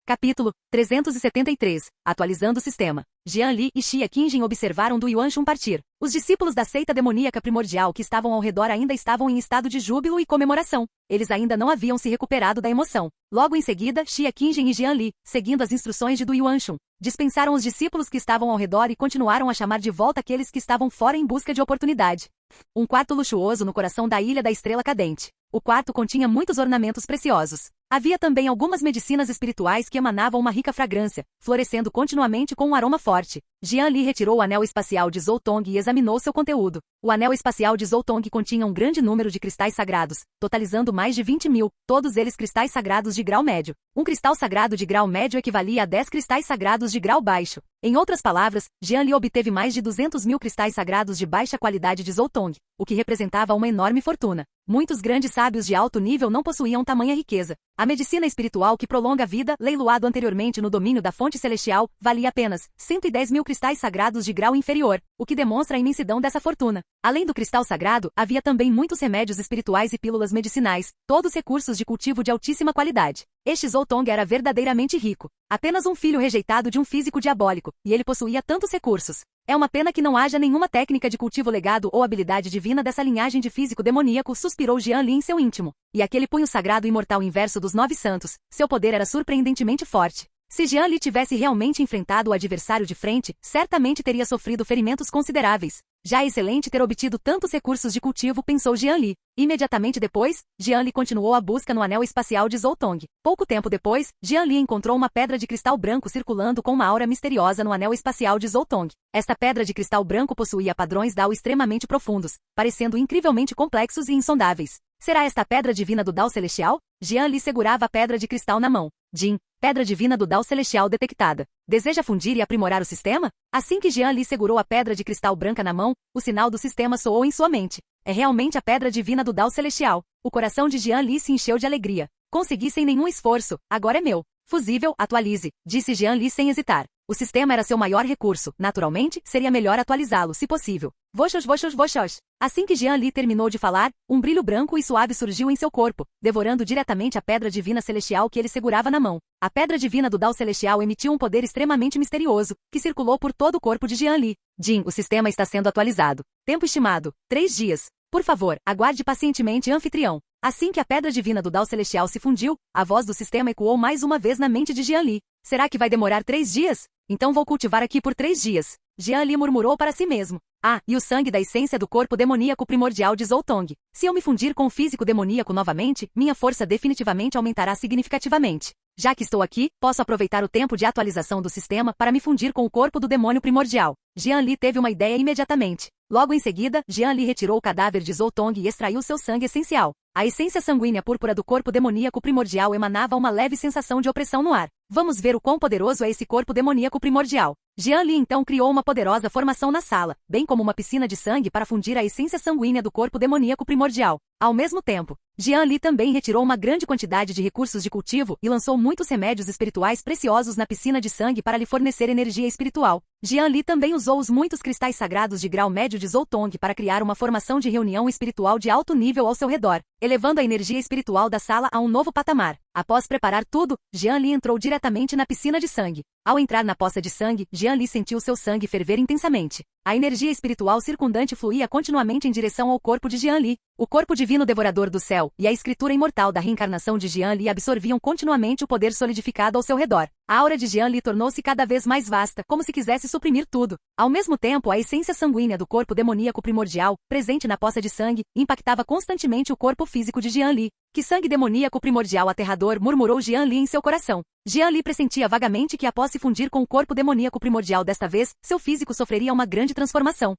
Capítulo 373. Atualizando o sistema. Jian Li e Xia Qingjin observaram Du Yuanshun partir. Os discípulos da seita demoníaca primordial que estavam ao redor ainda estavam em estado de júbilo e comemoração. Eles ainda não haviam se recuperado da emoção. Logo em seguida, Xia Qingjin e Jian Li, seguindo as instruções de Du Yuanshun, dispensaram os discípulos que estavam ao redor e continuaram a chamar de volta aqueles que estavam fora em busca de oportunidade. Um quarto luxuoso no coração da ilha da estrela cadente. O quarto continha muitos ornamentos preciosos. Havia também algumas medicinas espirituais que emanavam uma rica fragrância, florescendo continuamente com um aroma forte. Jian Li retirou o anel espacial de Zhoutong e examinou seu conteúdo. O anel espacial de Zhoutong continha um grande número de cristais sagrados, totalizando mais de 20.000, todos eles cristais sagrados de grau médio. Um cristal sagrado de grau médio equivalia a 10 cristais sagrados de grau baixo. Em outras palavras, Jian Li obteve mais de 200.000 cristais sagrados de baixa qualidade de Zhoutong, o que representava uma enorme fortuna. Muitos grandes sábios de alto nível não possuíam tamanha riqueza. A medicina espiritual que prolonga a vida, leiloado anteriormente no domínio da fonte celestial, valia apenas 110.000 cristais sagrados de grau inferior, o que demonstra a imensidão dessa fortuna. Além do cristal sagrado, havia também muitos remédios espirituais e pílulas medicinais, todos recursos de cultivo de altíssima qualidade. Este Zhoutong era verdadeiramente rico. Apenas um filho rejeitado de um físico diabólico, e ele possuía tantos recursos. É uma pena que não haja nenhuma técnica de cultivo legado ou habilidade divina dessa linhagem de físico demoníaco, suspirou Jian Li em seu íntimo. E aquele punho sagrado imortal inverso dos 9 santos, seu poder era surpreendentemente forte. Se Jian Li tivesse realmente enfrentado o adversário de frente, certamente teria sofrido ferimentos consideráveis. Já é excelente ter obtido tantos recursos de cultivo, pensou Jian Li. Imediatamente depois, Jian Li continuou a busca no anel espacial de Zhoutong. Pouco tempo depois, Jian Li encontrou uma pedra de cristal branco circulando com uma aura misteriosa no anel espacial de Zhoutong. Esta pedra de cristal branco possuía padrões Dao extremamente profundos, parecendo incrivelmente complexos e insondáveis. Será esta a pedra divina do Dao celestial? Jian Li segurava a pedra de cristal na mão. Jin, pedra divina do Dao celestial detectada. Deseja fundir e aprimorar o sistema? Assim que Jian Li segurou a pedra de cristal branca na mão, o sinal do sistema soou em sua mente. É realmente a pedra divina do Dao celestial. O coração de Jian Li se encheu de alegria. Consegui sem nenhum esforço, agora é meu. Fusível, atualize, disse Jian Li sem hesitar. O sistema era seu maior recurso, naturalmente, seria melhor atualizá-lo, se possível. Voxos, voxos, voxos. Assim que Jian Li terminou de falar, um brilho branco e suave surgiu em seu corpo, devorando diretamente a pedra divina celestial que ele segurava na mão. A pedra divina do Dao celestial emitiu um poder extremamente misterioso, que circulou por todo o corpo de Jian Li. Jin, o sistema está sendo atualizado. Tempo estimado, 3 dias. Por favor, aguarde pacientemente, anfitrião. Assim que a pedra divina do Dao celestial se fundiu, a voz do sistema ecoou mais uma vez na mente de Jian Li. Será que vai demorar 3 dias? Então vou cultivar aqui por 3 dias. Jian Li murmurou para si mesmo. Ah, e o sangue da essência do corpo demoníaco primordial de Zhoutong. Se eu me fundir com o físico demoníaco novamente, minha força definitivamente aumentará significativamente. Já que estou aqui, posso aproveitar o tempo de atualização do sistema para me fundir com o corpo do demônio primordial. Jian Li teve uma ideia imediatamente. Logo em seguida, Jian Li retirou o cadáver de Zhoutong e extraiu seu sangue essencial. A essência sanguínea púrpura do corpo demoníaco primordial emanava uma leve sensação de opressão no ar. Vamos ver o quão poderoso é esse corpo demoníaco primordial. Jian Li então criou uma poderosa formação na sala, bem como uma piscina de sangue para fundir a essência sanguínea do corpo demoníaco primordial. Ao mesmo tempo, Jian Li também retirou uma grande quantidade de recursos de cultivo e lançou muitos remédios espirituais preciosos na piscina de sangue para lhe fornecer energia espiritual. Jian Li também usou os muitos cristais sagrados de grau médio de Zhoutong para criar uma formação de reunião espiritual de alto nível ao seu redor, elevando a energia espiritual da sala a um novo patamar. Após preparar tudo, Jian Li entrou diretamente na piscina de sangue. Ao entrar na poça de sangue, Jian Li sentiu seu sangue ferver intensamente. A energia espiritual circundante fluía continuamente em direção ao corpo de Jian Li. O corpo divino devorador do céu e a escritura imortal da reencarnação de Jian Li absorviam continuamente o poder solidificado ao seu redor. A aura de Jian Li tornou-se cada vez mais vasta, como se quisesse suprimir tudo. Ao mesmo tempo, a essência sanguínea do corpo demoníaco primordial, presente na poça de sangue, impactava constantemente o corpo físico de Jian Li. Que sangue demoníaco primordial aterrador, murmurou Jian Li em seu coração. Jian Li pressentia vagamente que após se fundir com o corpo demoníaco primordial desta vez, seu físico sofreria uma grande transformação.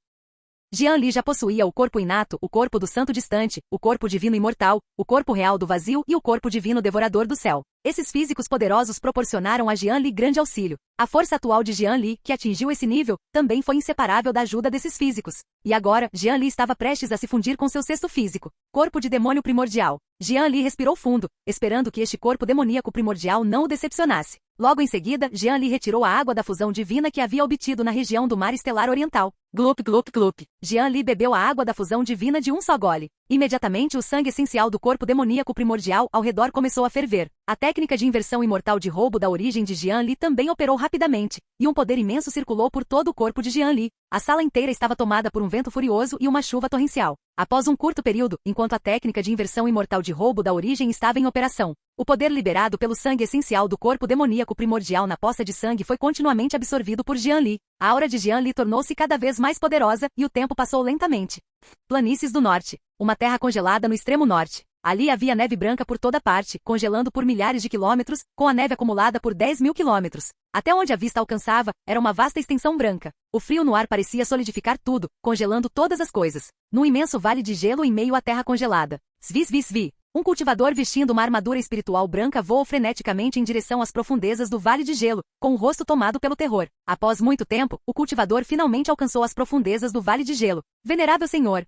Jian Li já possuía o corpo inato, o corpo do santo distante, o corpo divino imortal, o corpo real do vazio e o corpo divino devorador do céu. Esses físicos poderosos proporcionaram a Jian Li grande auxílio. A força atual de Jian Li, que atingiu esse nível, também foi inseparável da ajuda desses físicos. E agora, Jian Li estava prestes a se fundir com seu sexto físico, corpo de demônio primordial. Jian Li respirou fundo, esperando que este corpo demoníaco primordial não o decepcionasse. Logo em seguida, Jian Li retirou a água da fusão divina que havia obtido na região do mar estelar oriental. Glup, glup, glup. Jian Li bebeu a água da fusão divina de um só gole. Imediatamente o sangue essencial do corpo demoníaco primordial ao redor começou a ferver. A técnica de inversão imortal de roubo da origem de Jian Li também operou rapidamente, e um poder imenso circulou por todo o corpo de Jian Li. A sala inteira estava tomada por um vento furioso e uma chuva torrencial. Após um curto período, enquanto a técnica de inversão imortal de roubo da origem estava em operação, o poder liberado pelo sangue essencial do corpo demoníaco primordial na poça de sangue foi continuamente absorvido por Jian Li. A aura de Jian Li tornou-se cada vez mais poderosa e o tempo passou lentamente. Planícies do Norte. Uma terra congelada no extremo norte. Ali havia neve branca por toda parte, congelando por milhares de quilômetros, com a neve acumulada por 10.000 quilômetros. Até onde a vista alcançava, era uma vasta extensão branca. O frio no ar parecia solidificar tudo, congelando todas as coisas. Num imenso vale de gelo em meio à terra congelada. Svi, svi, svi. Um cultivador vestindo uma armadura espiritual branca voou freneticamente em direção às profundezas do Vale de Gelo, com o rosto tomado pelo terror. Após muito tempo, o cultivador finalmente alcançou as profundezas do Vale de Gelo. Venerável Senhor,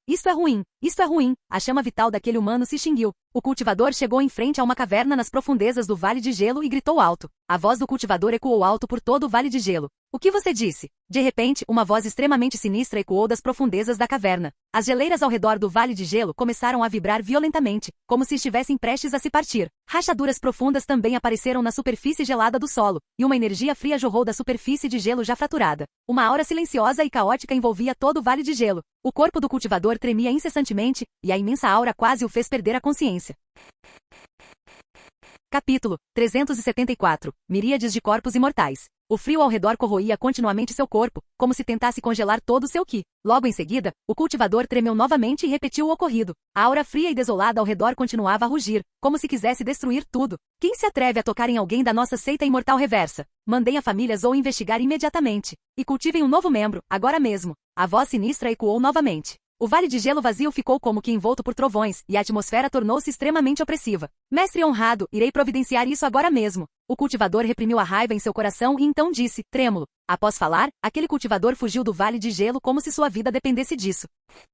isto é ruim, isto é ruim. A chama vital daquele humano se extinguiu. O cultivador chegou em frente a uma caverna nas profundezas do Vale de Gelo e gritou alto. A voz do cultivador ecoou alto por todo o Vale de Gelo. O que você disse? De repente, uma voz extremamente sinistra ecoou das profundezas da caverna. As geleiras ao redor do Vale de Gelo começaram a vibrar violentamente, como se estivessem prestes a se partir. Rachaduras profundas também apareceram na superfície gelada do solo, e uma energia fria jorrou da superfície de gelo já fraturada. Uma aura silenciosa e caótica envolvia todo o Vale de Gelo. O corpo do cultivador tremia incessantemente, e a imensa aura quase o fez perder a consciência. Capítulo 374. Miríades de corpos imortais. O frio ao redor corroía continuamente seu corpo, como se tentasse congelar todo o seu ki. Logo em seguida, o cultivador tremeu novamente e repetiu o ocorrido. A aura fria e desolada ao redor continuava a rugir, como se quisesse destruir tudo. Quem se atreve a tocar em alguém da nossa seita imortal reversa? Mandem a família Zou investigar imediatamente. E cultivem um novo membro, agora mesmo. A voz sinistra ecoou novamente. O vale de gelo vazio ficou como que envolto por trovões, e a atmosfera tornou-se extremamente opressiva. Mestre honrado, irei providenciar isso agora mesmo. O cultivador reprimiu a raiva em seu coração e então disse, trêmulo. Após falar, aquele cultivador fugiu do vale de gelo como se sua vida dependesse disso.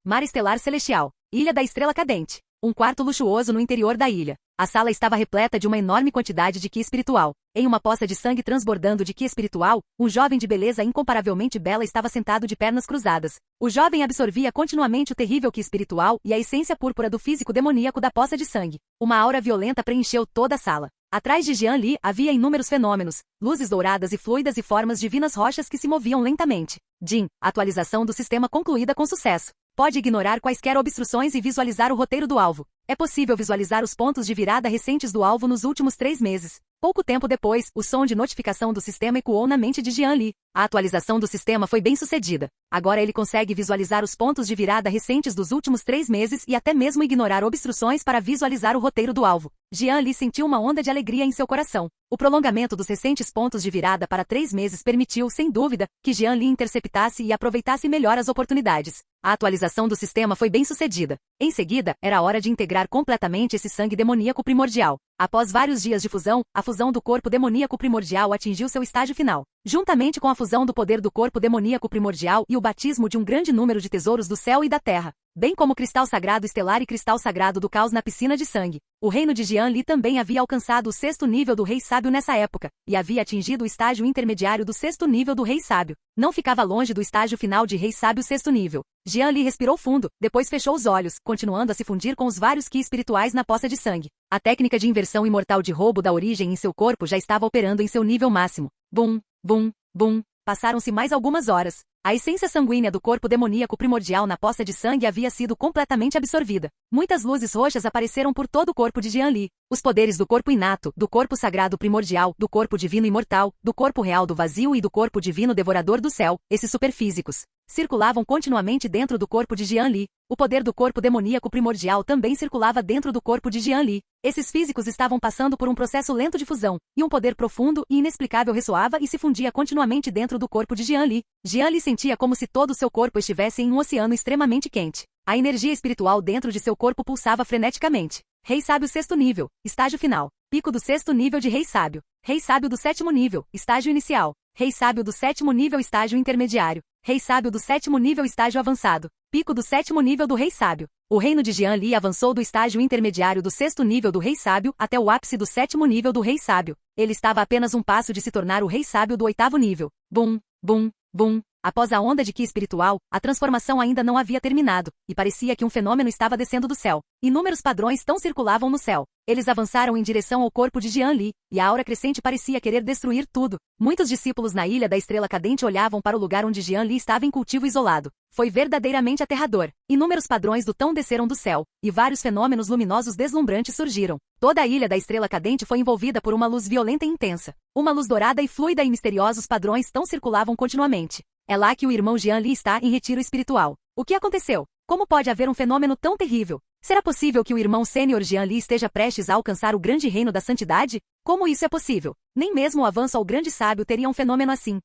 Mar estelar celestial. Ilha da Estrela Cadente. Um quarto luxuoso no interior da ilha. A sala estava repleta de uma enorme quantidade de ki espiritual. Em uma poça de sangue transbordando de ki espiritual, um jovem de beleza incomparavelmente bela estava sentado de pernas cruzadas. O jovem absorvia continuamente o terrível ki espiritual e a essência púrpura do físico demoníaco da poça de sangue. Uma aura violenta preencheu toda a sala. Atrás de Jian Li havia inúmeros fenômenos, luzes douradas e fluidas e formas divinas rochas que se moviam lentamente. Jin, atualização do sistema concluída com sucesso. Pode ignorar quaisquer obstruções e visualizar o roteiro do alvo. É possível visualizar os pontos de virada recentes do alvo nos últimos 3 meses. Pouco tempo depois, o som de notificação do sistema ecoou na mente de Jian Li. A atualização do sistema foi bem sucedida. Agora ele consegue visualizar os pontos de virada recentes dos últimos 3 meses e até mesmo ignorar obstruções para visualizar o roteiro do alvo. Jian Li sentiu uma onda de alegria em seu coração. O prolongamento dos recentes pontos de virada para 3 meses permitiu, sem dúvida, que Jian Li interceptasse e aproveitasse melhor as oportunidades. A atualização do sistema foi bem sucedida. Em seguida, era a hora de integrar completamente esse sangue demoníaco primordial. Após vários dias de fusão, a fusão do corpo demoníaco primordial atingiu seu estágio final. Juntamente com a fusão do poder do corpo demoníaco primordial e o batismo de um grande número de tesouros do céu e da terra, bem como cristal sagrado estelar e cristal sagrado do caos na piscina de sangue. O reino de Jian Li também havia alcançado o 6º nível do Rei Sábio nessa época, e havia atingido o estágio intermediário do 6º nível do Rei Sábio. Não ficava longe do estágio final de Rei Sábio 6º nível. Jian Li respirou fundo, depois fechou os olhos, continuando a se fundir com os vários ki espirituais na poça de sangue. A técnica de inversão imortal de roubo da origem em seu corpo já estava operando em seu nível máximo. Bum, bum, bum. Passaram-se mais algumas horas. A essência sanguínea do corpo demoníaco primordial na poça de sangue havia sido completamente absorvida. Muitas luzes roxas apareceram por todo o corpo de Jian Li. Os poderes do corpo inato, do corpo sagrado primordial, do corpo divino imortal, do corpo real do vazio e do corpo divino devorador do céu, esses superfísicos, circulavam continuamente dentro do corpo de Jian Li. O poder do corpo demoníaco primordial também circulava dentro do corpo de Jian Li. Esses físicos estavam passando por um processo lento de fusão, e um poder profundo e inexplicável ressoava e se fundia continuamente dentro do corpo de Jian Li. Jian Li sentia como se todo o seu corpo estivesse em um oceano extremamente quente. A energia espiritual dentro de seu corpo pulsava freneticamente. Rei Sábio 6º nível, estágio final. Pico do 6º nível de Rei Sábio. Rei Sábio do 7º nível, estágio inicial. Rei Sábio do 7º nível, estágio intermediário. Rei Sábio do 7º nível, estágio avançado. Pico do 7º nível do Rei Sábio. O reino de Jian Li avançou do estágio intermediário do 6º nível do Rei Sábio até o ápice do 7º nível do Rei Sábio. Ele estava a apenas um passo de se tornar o Rei Sábio do 8º nível. Bum, bum, bum. Após a onda de ki espiritual, a transformação ainda não havia terminado, e parecia que um fenômeno estava descendo do céu. Inúmeros padrões tão circulavam no céu. Eles avançaram em direção ao corpo de Jian Li, e a aura crescente parecia querer destruir tudo. Muitos discípulos na Ilha da Estrela Cadente olhavam para o lugar onde Jian Li estava em cultivo isolado. Foi verdadeiramente aterrador. Inúmeros padrões do tão desceram do céu, e vários fenômenos luminosos deslumbrantes surgiram. Toda a Ilha da Estrela Cadente foi envolvida por uma luz violenta e intensa. Uma luz dourada e fluida e misteriosos padrões tão circulavam continuamente. É lá que o irmão Jian Li está em retiro espiritual. O que aconteceu? Como pode haver um fenômeno tão terrível? Será possível que o irmão sênior Jian Li esteja prestes a alcançar o grande reino da santidade? Como isso é possível? Nem mesmo o avanço ao grande sábio teria um fenômeno assim.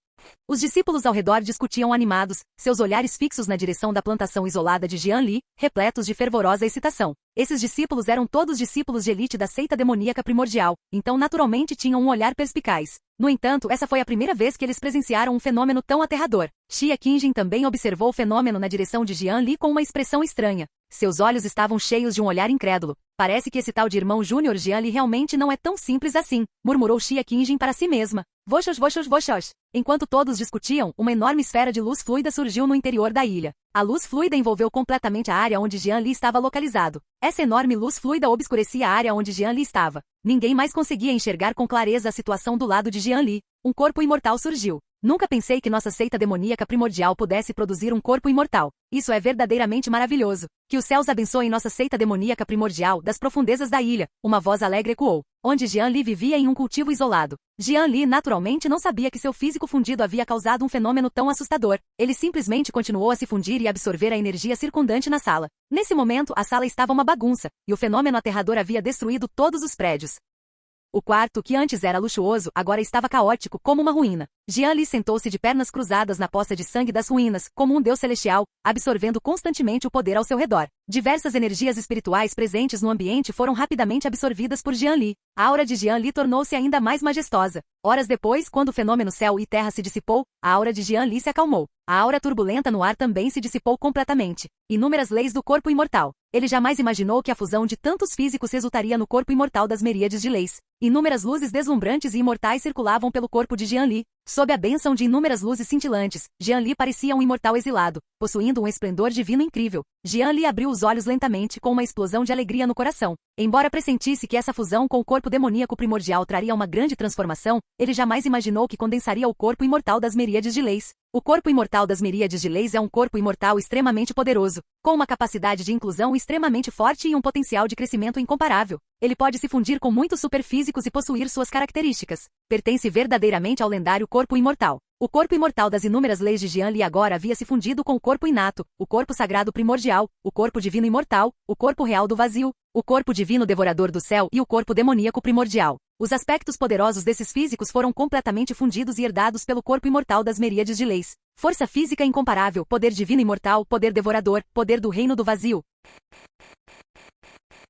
Os discípulos ao redor discutiam animados, seus olhares fixos na direção da plantação isolada de Jian Li, repletos de fervorosa excitação. Esses discípulos eram todos discípulos de elite da seita demoníaca primordial, então naturalmente tinham um olhar perspicaz. No entanto, essa foi a primeira vez que eles presenciaram um fenômeno tão aterrador. Xia Qingjin também observou o fenômeno na direção de Jian Li com uma expressão estranha. Seus olhos estavam cheios de um olhar incrédulo. Parece que esse tal de irmão Júnior Jian Li realmente não é tão simples assim, murmurou Xia Qingjin para si mesma. Voxos, voxos, voxos. Enquanto todos discutiam, uma enorme esfera de luz fluida surgiu no interior da ilha. A luz fluida envolveu completamente a área onde Jian Li estava localizado. Essa enorme luz fluida obscurecia a área onde Jian Li estava. Ninguém mais conseguia enxergar com clareza a situação do lado de Jian Li. Um corpo imortal surgiu. Nunca pensei que nossa seita demoníaca primordial pudesse produzir um corpo imortal. Isso é verdadeiramente maravilhoso. Que os céus abençoem nossa seita demoníaca primordial das profundezas da ilha. Uma voz alegre ecoou. Onde Jian Li vivia em um cultivo isolado. Jian Li naturalmente não sabia que seu físico fundido havia causado um fenômeno tão assustador. Ele simplesmente continuou a se fundir e absorver a energia circundante na sala. Nesse momento, a sala estava uma bagunça, e o fenômeno aterrador havia destruído todos os prédios. O quarto, que antes era luxuoso, agora estava caótico, como uma ruína. Jian Li sentou-se de pernas cruzadas na poça de sangue das ruínas, como um deus celestial, absorvendo constantemente o poder ao seu redor. Diversas energias espirituais presentes no ambiente foram rapidamente absorvidas por Jian Li. A aura de Jian Li tornou-se ainda mais majestosa. Horas depois, quando o fenômeno céu e terra se dissipou, a aura de Jian Li se acalmou. A aura turbulenta no ar também se dissipou completamente. Inúmeras leis do corpo imortal. Ele jamais imaginou que a fusão de tantos físicos resultaria no corpo imortal das miríades de leis. Inúmeras luzes deslumbrantes e imortais circulavam pelo corpo de Jian Li. Sob a bênção de inúmeras luzes cintilantes, Jian Li parecia um imortal exilado, possuindo um esplendor divino incrível. Jian Li abriu os olhos lentamente com uma explosão de alegria no coração. Embora pressentisse que essa fusão com o corpo demoníaco primordial traria uma grande transformação, ele jamais imaginou que condensaria o corpo imortal das miríades de leis. O corpo imortal das miríades de leis é um corpo imortal extremamente poderoso, com uma capacidade de inclusão extremamente forte e um potencial de crescimento incomparável. Ele pode se fundir com muitos superfísicos e possuir suas características. Pertence verdadeiramente ao lendário corpo imortal. O corpo imortal das inúmeras leis de Jian Li agora havia se fundido com o corpo inato, o corpo sagrado primordial, o corpo divino imortal, o corpo real do vazio, o corpo divino devorador do céu e o corpo demoníaco primordial. Os aspectos poderosos desses físicos foram completamente fundidos e herdados pelo corpo imortal das miríades de leis. Força física incomparável, poder divino imortal, poder devorador, poder do reino do vazio.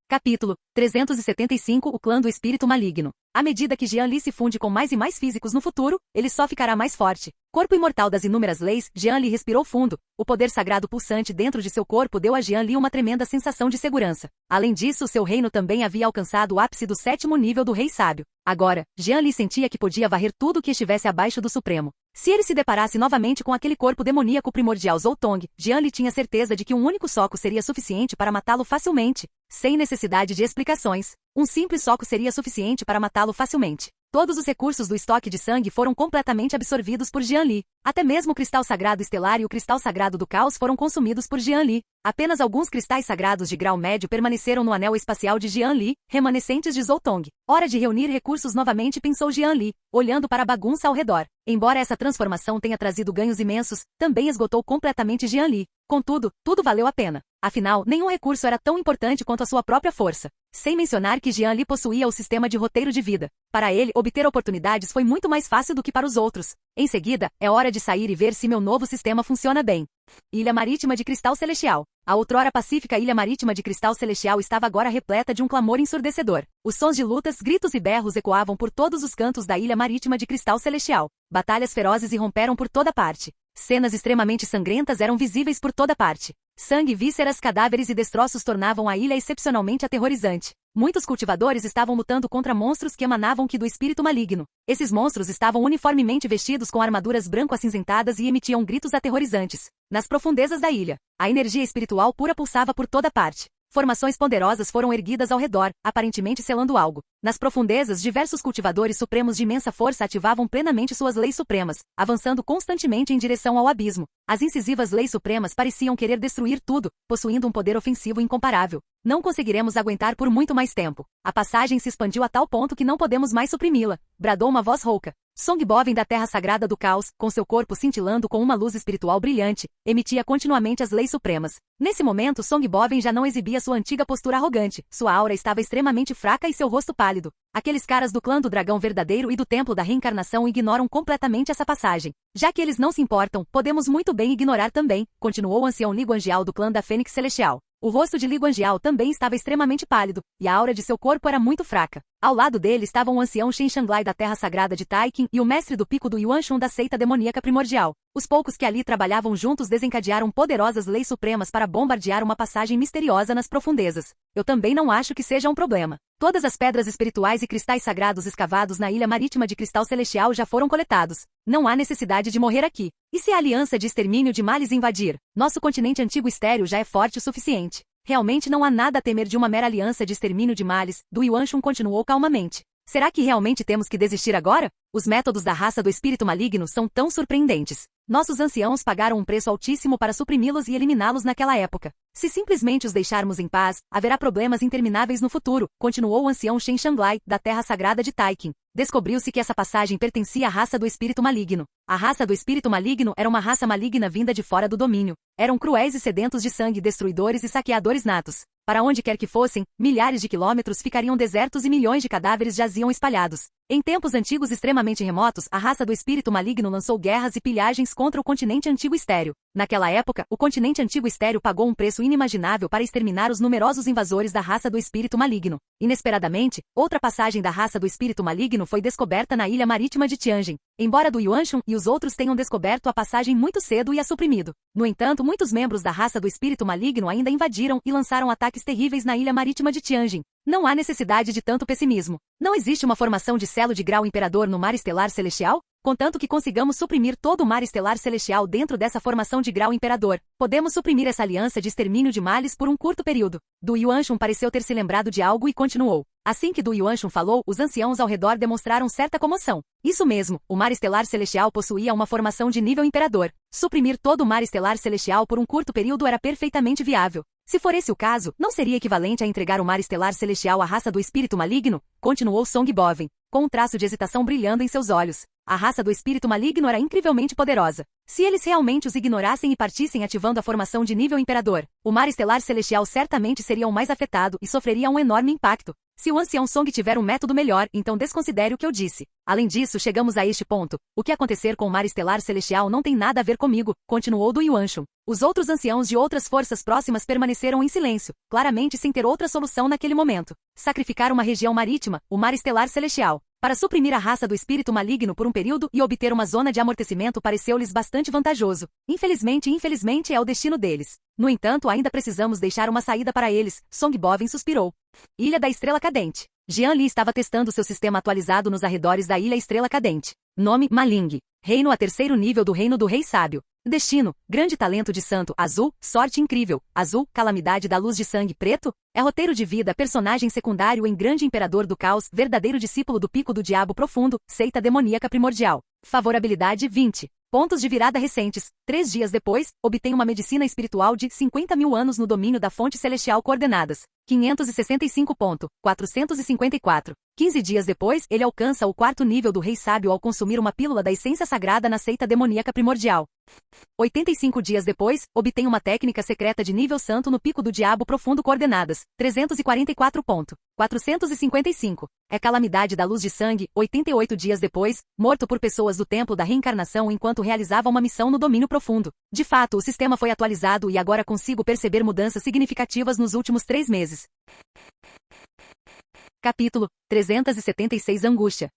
Capítulo 375 O clã do espírito maligno. À medida que Jian Li se funde com mais e mais físicos no futuro, ele só ficará mais forte. Corpo imortal das inúmeras leis, Jian Li respirou fundo. O poder sagrado pulsante dentro de seu corpo deu a Jian Li uma tremenda sensação de segurança. Além disso, seu reino também havia alcançado o ápice do 7º nível do Rei Sábio. Agora, Jian Li sentia que podia varrer tudo que estivesse abaixo do Supremo. Se ele se deparasse novamente com aquele corpo demoníaco primordial Zoutong, Jian Li tinha certeza de que um único soco seria suficiente para matá-lo facilmente, sem necessidade de explicações. Um simples soco seria suficiente para matá-lo facilmente. Todos os recursos do estoque de sangue foram completamente absorvidos por Jian Li. Até mesmo o cristal sagrado estelar e o cristal sagrado do caos foram consumidos por Jian Li. Apenas alguns cristais sagrados de grau médio permaneceram no anel espacial de Jian Li, remanescentes de Zoutong. Hora de reunir recursos novamente, pensou Jian Li, olhando para a bagunça ao redor. Embora essa transformação tenha trazido ganhos imensos, também esgotou completamente Jian Li. Contudo, tudo valeu a pena. Afinal, nenhum recurso era tão importante quanto a sua própria força. Sem mencionar que Jian Li possuía o sistema de roteiro de vida. Para ele, obter oportunidades foi muito mais fácil do que para os outros. Em seguida, é hora de sair e ver se meu novo sistema funciona bem. Ilha Marítima de Cristal Celestial. A outrora pacífica Ilha Marítima de Cristal Celestial estava agora repleta de um clamor ensurdecedor. Os sons de lutas, gritos e berros ecoavam por todos os cantos da Ilha Marítima de Cristal Celestial. Batalhas ferozes irromperam por toda parte. Cenas extremamente sangrentas eram visíveis por toda parte. Sangue, vísceras, cadáveres e destroços tornavam a ilha excepcionalmente aterrorizante. Muitos cultivadores estavam lutando contra monstros que emanavam do espírito maligno. Esses monstros estavam uniformemente vestidos com armaduras branco-acinzentadas e emitiam gritos aterrorizantes. Nas profundezas da ilha, a energia espiritual pura pulsava por toda parte. Formações ponderosas foram erguidas ao redor, aparentemente selando algo. Nas profundezas, diversos cultivadores supremos de imensa força ativavam plenamente suas leis supremas, avançando constantemente em direção ao abismo. As incisivas leis supremas pareciam querer destruir tudo, possuindo um poder ofensivo incomparável. Não conseguiremos aguentar por muito mais tempo. A passagem se expandiu a tal ponto que não podemos mais suprimi-la, bradou uma voz rouca. Songbovem da Terra Sagrada do Caos, com seu corpo cintilando com uma luz espiritual brilhante, emitia continuamente as leis supremas. Nesse momento Songbovem já não exibia sua antiga postura arrogante, sua aura estava extremamente fraca e seu rosto pálido. Aqueles caras do clã do dragão verdadeiro e do templo da reencarnação ignoram completamente essa passagem. Já que eles não se importam, podemos muito bem ignorar também, continuou o ancião Li Guangiao do clã da Fênix Celestial. O rosto de Li Guangiao também estava extremamente pálido, e a aura de seu corpo era muito fraca. Ao lado dele estavam o ancião Shen Shanglai da Terra Sagrada de Taikin e o mestre do pico do Yuanshun da seita demoníaca primordial. Os poucos que ali trabalhavam juntos desencadearam poderosas leis supremas para bombardear uma passagem misteriosa nas profundezas. Eu também não acho que seja um problema. Todas as pedras espirituais e cristais sagrados escavados na ilha marítima de Cristal Celestial já foram coletados. Não há necessidade de morrer aqui. E se a aliança de extermínio de males invadir? Nosso continente antigo estéril já é forte o suficiente. Realmente não há nada a temer de uma mera aliança de extermínio de males, do Yuanshun continuou calmamente. Será que realmente temos que desistir agora? Os métodos da raça do espírito maligno são tão surpreendentes. Nossos anciãos pagaram um preço altíssimo para suprimi-los e eliminá-los naquela época. Se simplesmente os deixarmos em paz, haverá problemas intermináveis no futuro, continuou o ancião Shen Shanglai, da Terra Sagrada de Taikin. Descobriu-se que essa passagem pertencia à raça do espírito maligno. A raça do espírito maligno era uma raça maligna vinda de fora do domínio. Eram cruéis e sedentos de sangue, destruidores e saqueadores natos. Para onde quer que fossem, milhares de quilômetros ficariam desertos e milhões de cadáveres jaziam espalhados. Em tempos antigos extremamente remotos, a raça do espírito maligno lançou guerras e pilhagens contra o continente antigo estéril. Naquela época, o continente antigo estéril pagou um preço inimaginável para exterminar os numerosos invasores da raça do espírito maligno. Inesperadamente, outra passagem da raça do espírito maligno foi descoberta na ilha marítima de Tianjin. Embora do Yuanshun e os outros tenham descoberto a passagem muito cedo e a suprimido. No entanto, muitos membros da raça do espírito maligno ainda invadiram e lançaram ataques terríveis na ilha marítima de Tianjin. Não há necessidade de tanto pessimismo. Não existe uma formação de selo de grau imperador no mar estelar celestial? Contanto que consigamos suprimir todo o mar estelar celestial dentro dessa formação de grau imperador, podemos suprimir essa aliança de extermínio de males por um curto período. Du Yuanshun pareceu ter se lembrado de algo e continuou. Assim que Du Yuanshun falou, os anciãos ao redor demonstraram certa comoção. Isso mesmo, o mar estelar celestial possuía uma formação de nível imperador. Suprimir todo o mar estelar celestial por um curto período era perfeitamente viável. Se for esse o caso, não seria equivalente a entregar o mar estelar celestial à raça do espírito maligno? Continuou Songbovem, com um traço de hesitação brilhando em seus olhos. A raça do espírito maligno era incrivelmente poderosa. Se eles realmente os ignorassem e partissem ativando a formação de nível imperador, o mar estelar celestial certamente seria o mais afetado e sofreria um enorme impacto. Se o ancião Song tiver um método melhor, então desconsidere o que eu disse. Além disso, chegamos a este ponto. O que acontecer com o mar estelar celestial não tem nada a ver comigo, continuou Du Yuanshun. Os outros anciãos de outras forças próximas permaneceram em silêncio, claramente sem ter outra solução naquele momento. Sacrificar uma região marítima, o mar estelar celestial, para suprimir a raça do espírito maligno por um período e obter uma zona de amortecimento pareceu-lhes bastante vantajoso. Infelizmente é o destino deles. No entanto, ainda precisamos deixar uma saída para eles, Songbovem suspirou. Ilha da Estrela Cadente. Jian Li estava testando seu sistema atualizado nos arredores da Ilha Estrela Cadente. Nome, Maling. Reino a terceiro nível do Reino do Rei Sábio. Destino, grande talento de santo, azul, sorte incrível, azul, calamidade da luz de sangue preto, é roteiro de vida, personagem secundário em grande imperador do caos, verdadeiro discípulo do pico do diabo profundo, seita demoníaca primordial. Favorabilidade 20. Pontos de virada recentes. 3 dias depois, obtém uma medicina espiritual de 50.000 anos no domínio da fonte celestial coordenadas. 565.454. 15 dias depois, ele alcança o 4º nível do Rei Sábio ao consumir uma pílula da essência sagrada na seita demoníaca primordial. 85 dias depois, obtém uma técnica secreta de nível santo no pico do diabo profundo coordenadas. 344.455. É calamidade da luz de sangue. 88 dias depois, morto por pessoas do templo da reencarnação enquanto realizava uma missão no domínio profundo. De fato, o sistema foi atualizado e agora consigo perceber mudanças significativas nos últimos 3 meses. Capítulo 376 Angústia.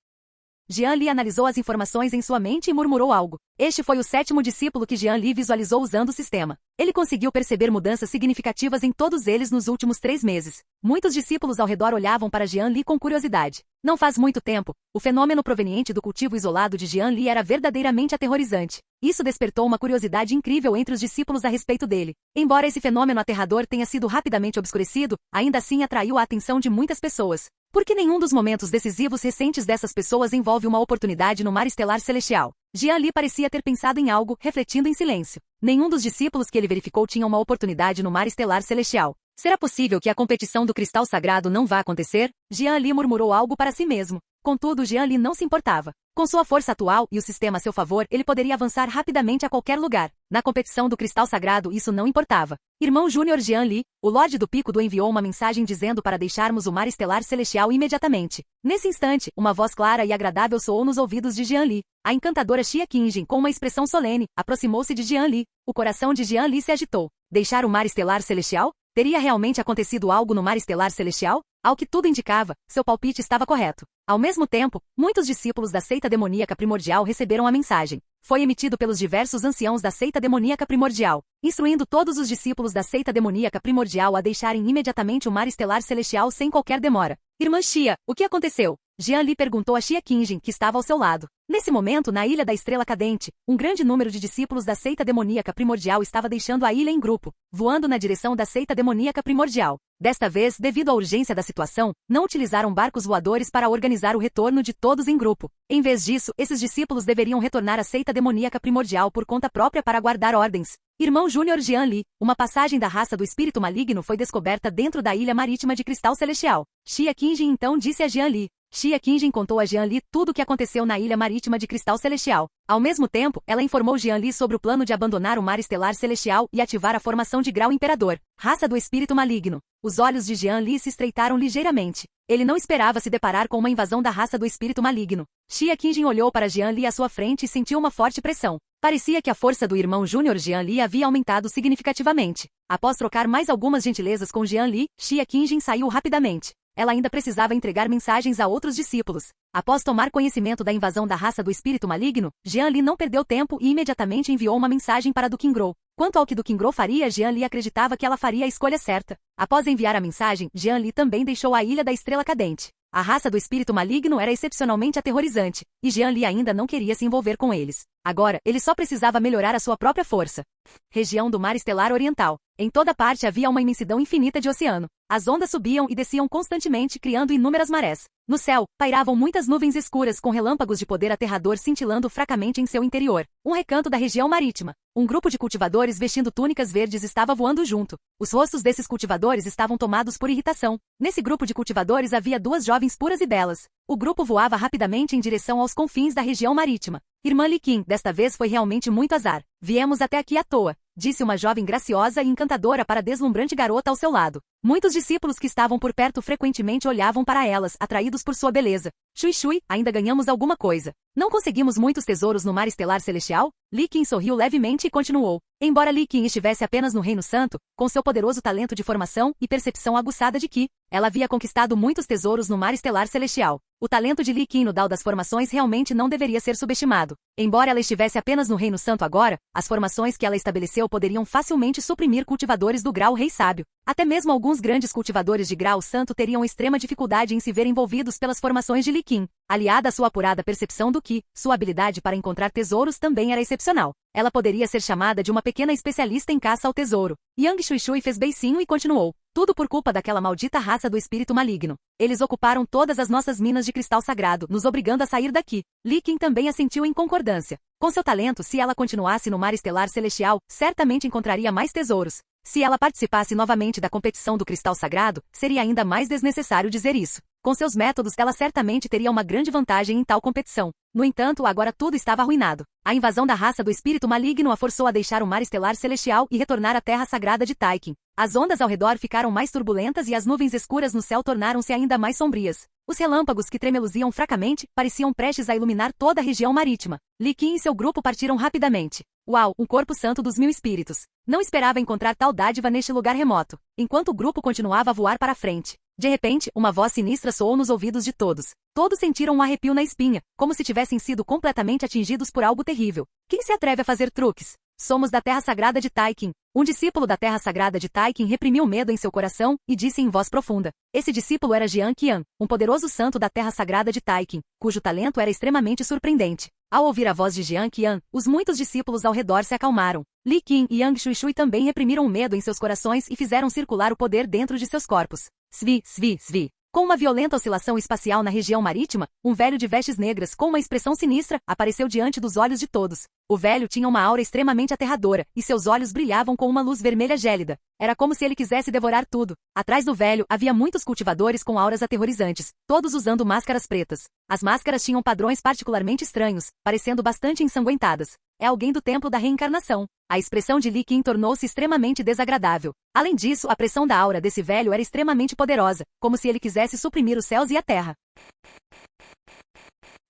Jian Li analisou as informações em sua mente e murmurou algo. Este foi o 7º discípulo que Jian Li visualizou usando o sistema. Ele conseguiu perceber mudanças significativas em todos eles nos últimos 3 meses. Muitos discípulos ao redor olhavam para Jian Li com curiosidade. Não faz muito tempo, o fenômeno proveniente do cultivo isolado de Jian Li era verdadeiramente aterrorizante. Isso despertou uma curiosidade incrível entre os discípulos a respeito dele. Embora esse fenômeno aterrador tenha sido rapidamente obscurecido, ainda assim atraiu a atenção de muitas pessoas. Porque nenhum dos momentos decisivos recentes dessas pessoas envolve uma oportunidade no mar estelar celestial. Jian Li parecia ter pensado em algo, refletindo em silêncio. Nenhum dos discípulos que ele verificou tinha uma oportunidade no mar estelar celestial. Será possível que a competição do cristal sagrado não vá acontecer? Jian Li murmurou algo para si mesmo. Contudo, Jian Li não se importava. Com sua força atual e o sistema a seu favor, ele poderia avançar rapidamente a qualquer lugar. Na competição do cristal sagrado, isso não importava. Irmão Júnior Jian Li, o Lorde do Pico do enviou uma mensagem dizendo para deixarmos o mar estelar celestial imediatamente. Nesse instante, uma voz clara e agradável soou nos ouvidos de Jian Li. A encantadora Xia Qingjin, com uma expressão solene, aproximou-se de Jian Li. O coração de Jian Li se agitou. Deixar o mar estelar celestial? Teria realmente acontecido algo no mar estelar celestial? Ao que tudo indicava, seu palpite estava correto. Ao mesmo tempo, muitos discípulos da seita demoníaca primordial receberam a mensagem. Foi emitido pelos diversos anciãos da seita demoníaca primordial, instruindo todos os discípulos da seita demoníaca primordial a deixarem imediatamente o mar estelar celestial sem qualquer demora. Irmã Xia, o que aconteceu? Jian Li perguntou a Xia Qingjin, que estava ao seu lado. Nesse momento, na Ilha da Estrela Cadente, um grande número de discípulos da seita demoníaca primordial estava deixando a ilha em grupo, voando na direção da seita demoníaca primordial. Desta vez, devido à urgência da situação, não utilizaram barcos voadores para organizar o retorno de todos em grupo. Em vez disso, esses discípulos deveriam retornar à seita demoníaca primordial por conta própria para guardar ordens. Irmão Júnior Jian Li, uma passagem da raça do espírito maligno foi descoberta dentro da ilha marítima de Cristal Celestial. Xia Qingjin então disse a Jian Li. Xia Qingjin contou a Jian Li tudo o que aconteceu na ilha marítima de Cristal Celestial. Ao mesmo tempo, ela informou Jian Li sobre o plano de abandonar o mar estelar celestial e ativar a formação de Grau Imperador, raça do espírito maligno. Os olhos de Jian Li se estreitaram ligeiramente. Ele não esperava se deparar com uma invasão da raça do espírito maligno. Xia Qingjin olhou para Jian Li à sua frente e sentiu uma forte pressão. Parecia que a força do irmão Júnior Jian Li havia aumentado significativamente. Após trocar mais algumas gentilezas com Jian Li, Xia Qingjin saiu rapidamente. Ela ainda precisava entregar mensagens a outros discípulos. Após tomar conhecimento da invasão da raça do espírito maligno, Jian Li não perdeu tempo e imediatamente enviou uma mensagem para Du Qingro. Quanto ao que Du Qingro faria, Jian Li acreditava que ela faria a escolha certa. Após enviar a mensagem, Jian Li também deixou a Ilha da Estrela Cadente. A raça do espírito maligno era excepcionalmente aterrorizante, e Jian Li ainda não queria se envolver com eles. Agora, ele só precisava melhorar a sua própria força. Região do Mar Estelar Oriental. Em toda parte havia uma imensidão infinita de oceano. As ondas subiam e desciam constantemente, criando inúmeras marés. No céu, pairavam muitas nuvens escuras com relâmpagos de poder aterrador cintilando fracamente em seu interior. Um recanto da região marítima. Um grupo de cultivadores vestindo túnicas verdes estava voando junto. Os rostos desses cultivadores estavam tomados por irritação. Nesse grupo de cultivadores havia duas jovens puras e belas. O grupo voava rapidamente em direção aos confins da região marítima. Irmã Li Qin, desta vez foi realmente muito azar. Viemos até aqui à toa, disse uma jovem graciosa e encantadora para a deslumbrante garota ao seu lado. Muitos discípulos que estavam por perto frequentemente olhavam para elas, atraídos por sua beleza. Shui Shui, ainda ganhamos alguma coisa. Não conseguimos muitos tesouros no mar estelar celestial? Li Qin sorriu levemente e continuou. Embora Li Qin estivesse apenas no Reino Santo, com seu poderoso talento de formação e percepção aguçada de Qi, ela havia conquistado muitos tesouros no mar estelar celestial. O talento de Li Qin no Dao das Formações realmente não deveria ser subestimado. Embora ela estivesse apenas no Reino Santo agora, as formações que ela estabeleceu poderiam facilmente suprimir cultivadores do grau Rei Sábio. Até mesmo alguns grandes cultivadores de grau santo teriam extrema dificuldade em se ver envolvidos pelas formações de Li Qin. Aliada à sua apurada percepção do Qi, sua habilidade para encontrar tesouros também era excepcional. Ela poderia ser chamada de uma pequena especialista em caça ao tesouro. Yang Shui fez beicinho e continuou. Tudo por culpa daquela maldita raça do espírito maligno. Eles ocuparam todas as nossas minas de cristal sagrado, nos obrigando a sair daqui. Li Qin também assentiu em concordância. Com seu talento, se ela continuasse no mar estelar celestial, certamente encontraria mais tesouros. Se ela participasse novamente da competição do cristal sagrado, seria ainda mais desnecessário dizer isso. Com seus métodos, ela certamente teria uma grande vantagem em tal competição. No entanto, agora tudo estava arruinado. A invasão da raça do espírito maligno a forçou a deixar o mar estelar celestial e retornar à terra sagrada de Taikin. As ondas ao redor ficaram mais turbulentas e as nuvens escuras no céu tornaram-se ainda mais sombrias. Os relâmpagos que tremeluziam fracamente pareciam prestes a iluminar toda a região marítima. Li Qin e seu grupo partiram rapidamente. Uau, um corpo santo dos 1000 espíritos. Não esperava encontrar tal dádiva neste lugar remoto. Enquanto o grupo continuava a voar para a frente. De repente, uma voz sinistra soou nos ouvidos de todos. Todos sentiram um arrepio na espinha, como se tivessem sido completamente atingidos por algo terrível. Quem se atreve a fazer truques? Somos da Terra Sagrada de Taikin. Um discípulo da Terra Sagrada de Taikin reprimiu o medo em seu coração e disse em voz profunda. Esse discípulo era Jian Qian, um poderoso santo da Terra Sagrada de Taikin, cujo talento era extremamente surpreendente. Ao ouvir a voz de Jian Qian, os muitos discípulos ao redor se acalmaram. Li Qin e Yang Shui também reprimiram o medo em seus corações e fizeram circular o poder dentro de seus corpos. Svi, Svi, Svi. Com uma violenta oscilação espacial na região marítima, um velho de vestes negras com uma expressão sinistra apareceu diante dos olhos de todos. O velho tinha uma aura extremamente aterradora, e seus olhos brilhavam com uma luz vermelha gélida. Era como se ele quisesse devorar tudo. Atrás do velho havia muitos cultivadores com auras aterrorizantes, todos usando máscaras pretas. As máscaras tinham padrões particularmente estranhos, parecendo bastante ensanguentadas. É alguém do templo da reencarnação. A expressão de Li Qin tornou-se extremamente desagradável. Além disso, a pressão da aura desse velho era extremamente poderosa, como se ele quisesse suprimir os céus e a terra.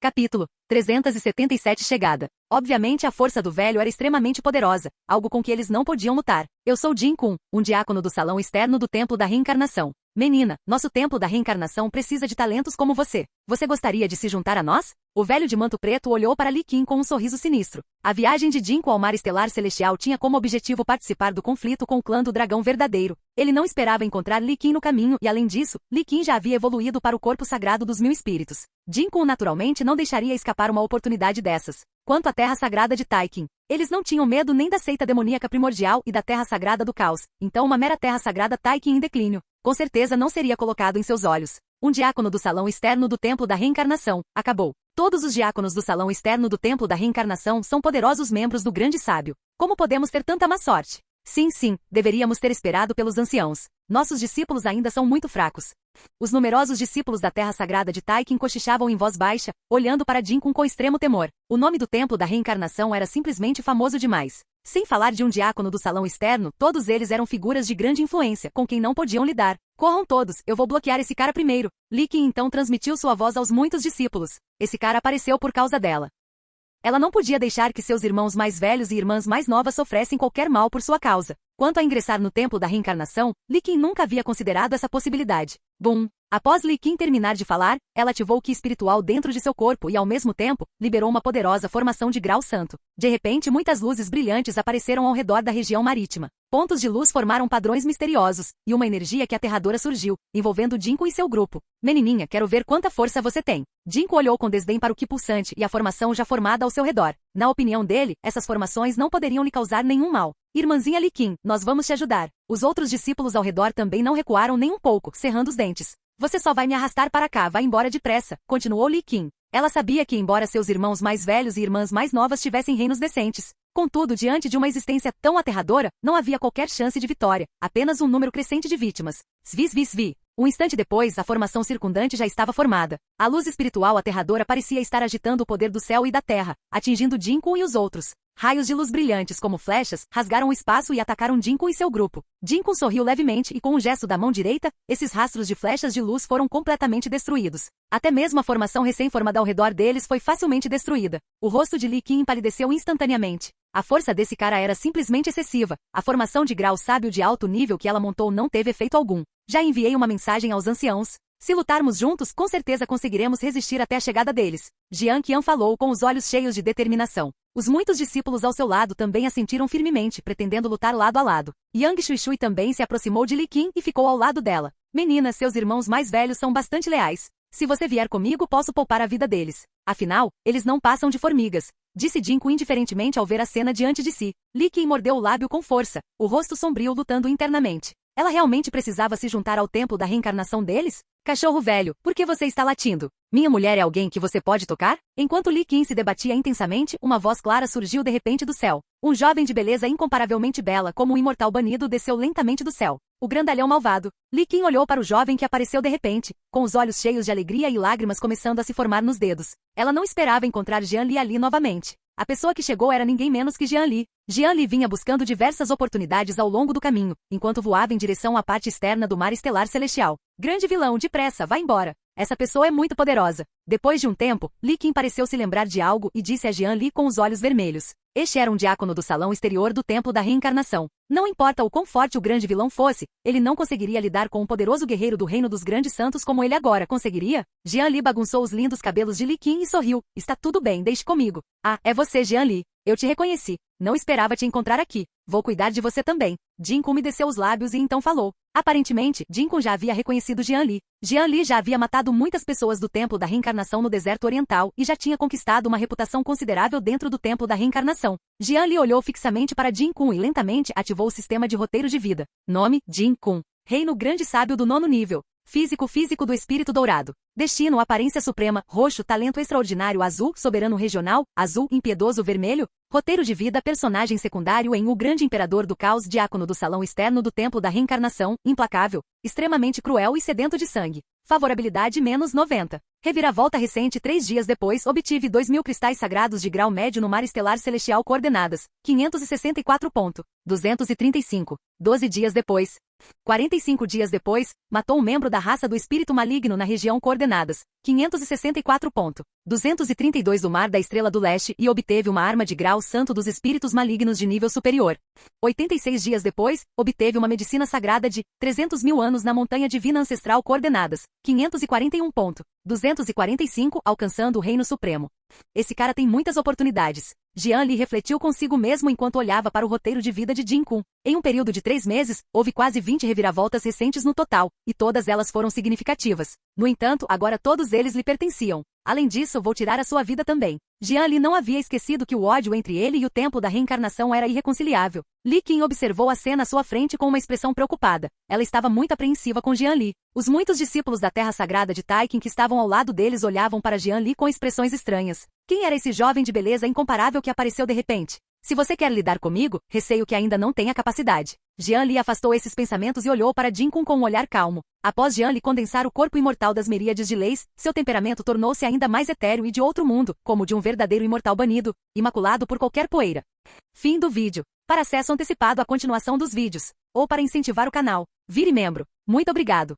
Capítulo 377 Chegada. Obviamente a força do velho era extremamente poderosa, algo com que eles não podiam lutar. Eu sou Jin Kun, um diácono do salão externo do Templo da Reencarnação. Menina, nosso Templo da Reencarnação precisa de talentos como você. Você gostaria de se juntar a nós? O velho de manto preto olhou para Li Qin com um sorriso sinistro. A viagem de Jinko ao mar estelar celestial tinha como objetivo participar do conflito com o clã do dragão verdadeiro. Ele não esperava encontrar Li Qin no caminho e, além disso, Li Qin já havia evoluído para o corpo sagrado dos 1000 espíritos. Jinko naturalmente não deixaria escapar uma oportunidade dessas. Quanto à terra sagrada de Taikin, eles não tinham medo nem da seita demoníaca primordial e da terra sagrada do caos, então uma mera terra sagrada Taikin em declínio, com certeza não seria colocado em seus olhos. Um diácono do salão externo do Templo da Reencarnação, acabou. Todos os diáconos do salão externo do Templo da Reencarnação são poderosos membros do Grande Sábio. Como podemos ter tanta má sorte? Sim, deveríamos ter esperado pelos anciãos. Nossos discípulos ainda são muito fracos. Os numerosos discípulos da terra sagrada de Taikin cochichavam em voz baixa, olhando para Jinkun com extremo temor. O nome do Templo da Reencarnação era simplesmente famoso demais. Sem falar de um diácono do salão externo, todos eles eram figuras de grande influência, com quem não podiam lidar. Corram todos, eu vou bloquear esse cara primeiro. Li Qin então transmitiu sua voz aos muitos discípulos. Esse cara apareceu por causa dela. Ela não podia deixar que seus irmãos mais velhos e irmãs mais novas sofressem qualquer mal por sua causa. Quanto a ingressar no Templo da Reencarnação, Li Qin nunca havia considerado essa possibilidade. Bum! Após Li Qin terminar de falar, ela ativou o Ki espiritual dentro de seu corpo e, ao mesmo tempo, liberou uma poderosa formação de grau santo. De repente, muitas luzes brilhantes apareceram ao redor da região marítima. Pontos de luz formaram padrões misteriosos, e uma energia que aterradora surgiu, envolvendo Jinko e seu grupo. Menininha, quero ver quanta força você tem. Jinko olhou com desdém para o Ki pulsante e a formação já formada ao seu redor. Na opinião dele, essas formações não poderiam lhe causar nenhum mal. Irmãzinha Li Qin, nós vamos te ajudar. Os outros discípulos ao redor também não recuaram nem um pouco, cerrando os dentes. Você só vai me arrastar para cá, vá embora depressa, continuou Li Qin. Ela sabia que, embora seus irmãos mais velhos e irmãs mais novas tivessem reinos decentes, contudo, diante de uma existência tão aterradora, não havia qualquer chance de vitória, apenas um número crescente de vítimas. Svi. Um instante depois, a formação circundante já estava formada. A luz espiritual aterradora parecia estar agitando o poder do céu e da terra, atingindo Jinko e os outros. Raios de luz brilhantes como flechas rasgaram o espaço e atacaram Jinko e seu grupo. Jinko sorriu levemente e com um gesto da mão direita, esses rastros de flechas de luz foram completamente destruídos. Até mesmo a formação recém-formada ao redor deles foi facilmente destruída. O rosto de Li Qin empalideceu instantaneamente. A força desse cara era simplesmente excessiva. A formação de grau sábio de alto nível que ela montou não teve efeito algum. Já enviei uma mensagem aos anciãos. Se lutarmos juntos, com certeza conseguiremos resistir até a chegada deles. Jiang Qian falou com os olhos cheios de determinação. Os muitos discípulos ao seu lado também assentiram firmemente, pretendendo lutar lado a lado. Yang Shuishui também se aproximou de Li Qin e ficou ao lado dela. Menina, seus irmãos mais velhos são bastante leais. Se você vier comigo, posso poupar a vida deles. Afinal, eles não passam de formigas. Disse Jinko indiferentemente ao ver a cena diante de si. Li Qin mordeu o lábio com força, o rosto sombrio lutando internamente. Ela realmente precisava se juntar ao templo da reencarnação deles? Cachorro velho, por que você está latindo? Minha mulher é alguém que você pode tocar? Enquanto Li Qin se debatia intensamente, uma voz clara surgiu de repente do céu. Um jovem de beleza incomparavelmente bela como um imortal banido desceu lentamente do céu. O grandalhão malvado. Li Qin olhou para o jovem que apareceu de repente, com os olhos cheios de alegria e lágrimas começando a se formar nos dedos. Ela não esperava encontrar Jian Li ali novamente. A pessoa que chegou era ninguém menos que Jian Li. Jian Li vinha buscando diversas oportunidades ao longo do caminho, enquanto voava em direção à parte externa do mar estelar celestial. Grande vilão, depressa, vá embora. Essa pessoa é muito poderosa. Depois de um tempo, Li Qin pareceu se lembrar de algo e disse a Jian Li com os olhos vermelhos. Este era um diácono do salão exterior do Templo da Reencarnação. Não importa o quão forte o grande vilão fosse, ele não conseguiria lidar com um poderoso guerreiro do reino dos grandes santos como ele agora conseguiria? Jian Li bagunçou os lindos cabelos de Li Qin e sorriu. Está tudo bem, deixe comigo. Ah, é você, Jian Li. Eu te reconheci. Não esperava te encontrar aqui. Vou cuidar de você também. Jinko umedeceu os lábios e então falou. Aparentemente, Jinko já havia reconhecido Jian Li. Jian Li já havia matado muitas pessoas do Templo da Reencarnação no deserto oriental e já tinha conquistado uma reputação considerável dentro do Templo da Reencarnação. Jian Li olhou fixamente para Jinko e lentamente ativou o sistema de roteiro de vida. Nome, Jin Kun. Reino Grande Sábio do 9º nível. Físico do espírito dourado. Destino, aparência suprema, roxo, talento extraordinário, azul, soberano regional, azul, impiedoso, vermelho. Roteiro de vida, personagem secundário em O Grande Imperador do Caos, diácono do salão externo do Templo da Reencarnação, implacável, extremamente cruel e sedento de sangue. Favorabilidade -90. Reviravolta recente. 3 dias depois, obtive 2.000 cristais sagrados de grau médio no mar estelar celestial coordenadas, 564.235. 12 dias depois. 45 dias depois, matou um membro da raça do espírito maligno na região coordenadas, 564.232 do Mar da Estrela do Leste e obteve uma arma de grau santo dos espíritos malignos de nível superior. 86 dias depois, obteve uma medicina sagrada de 300.000 anos na Montanha Divina Ancestral coordenadas, 541.245, alcançando o Reino Supremo. Esse cara tem muitas oportunidades. Jian Li refletiu consigo mesmo enquanto olhava para o roteiro de vida de Jin Kun. Em um período de 3 meses, houve quase 20 reviravoltas recentes no total, e todas elas foram significativas. No entanto, agora todos eles lhe pertenciam. Além disso, vou tirar a sua vida também. Jian Li não havia esquecido que o ódio entre ele e o Templo da Reencarnação era irreconciliável. Li Qin observou a cena à sua frente com uma expressão preocupada. Ela estava muito apreensiva com Jian Li. Os muitos discípulos da Terra Sagrada de Taikin que estavam ao lado deles olhavam para Jian Li com expressões estranhas. Quem era esse jovem de beleza incomparável que apareceu de repente? Se você quer lidar comigo, receio que ainda não tenha capacidade. Jian Li afastou esses pensamentos e olhou para Jin Kun com um olhar calmo. Após Jian Li condensar o corpo imortal das miríades de leis, seu temperamento tornou-se ainda mais etéreo e de outro mundo, como de um verdadeiro imortal banido, imaculado por qualquer poeira. Fim do vídeo. Para acesso antecipado à continuação dos vídeos, ou para incentivar o canal, vire membro. Muito obrigado.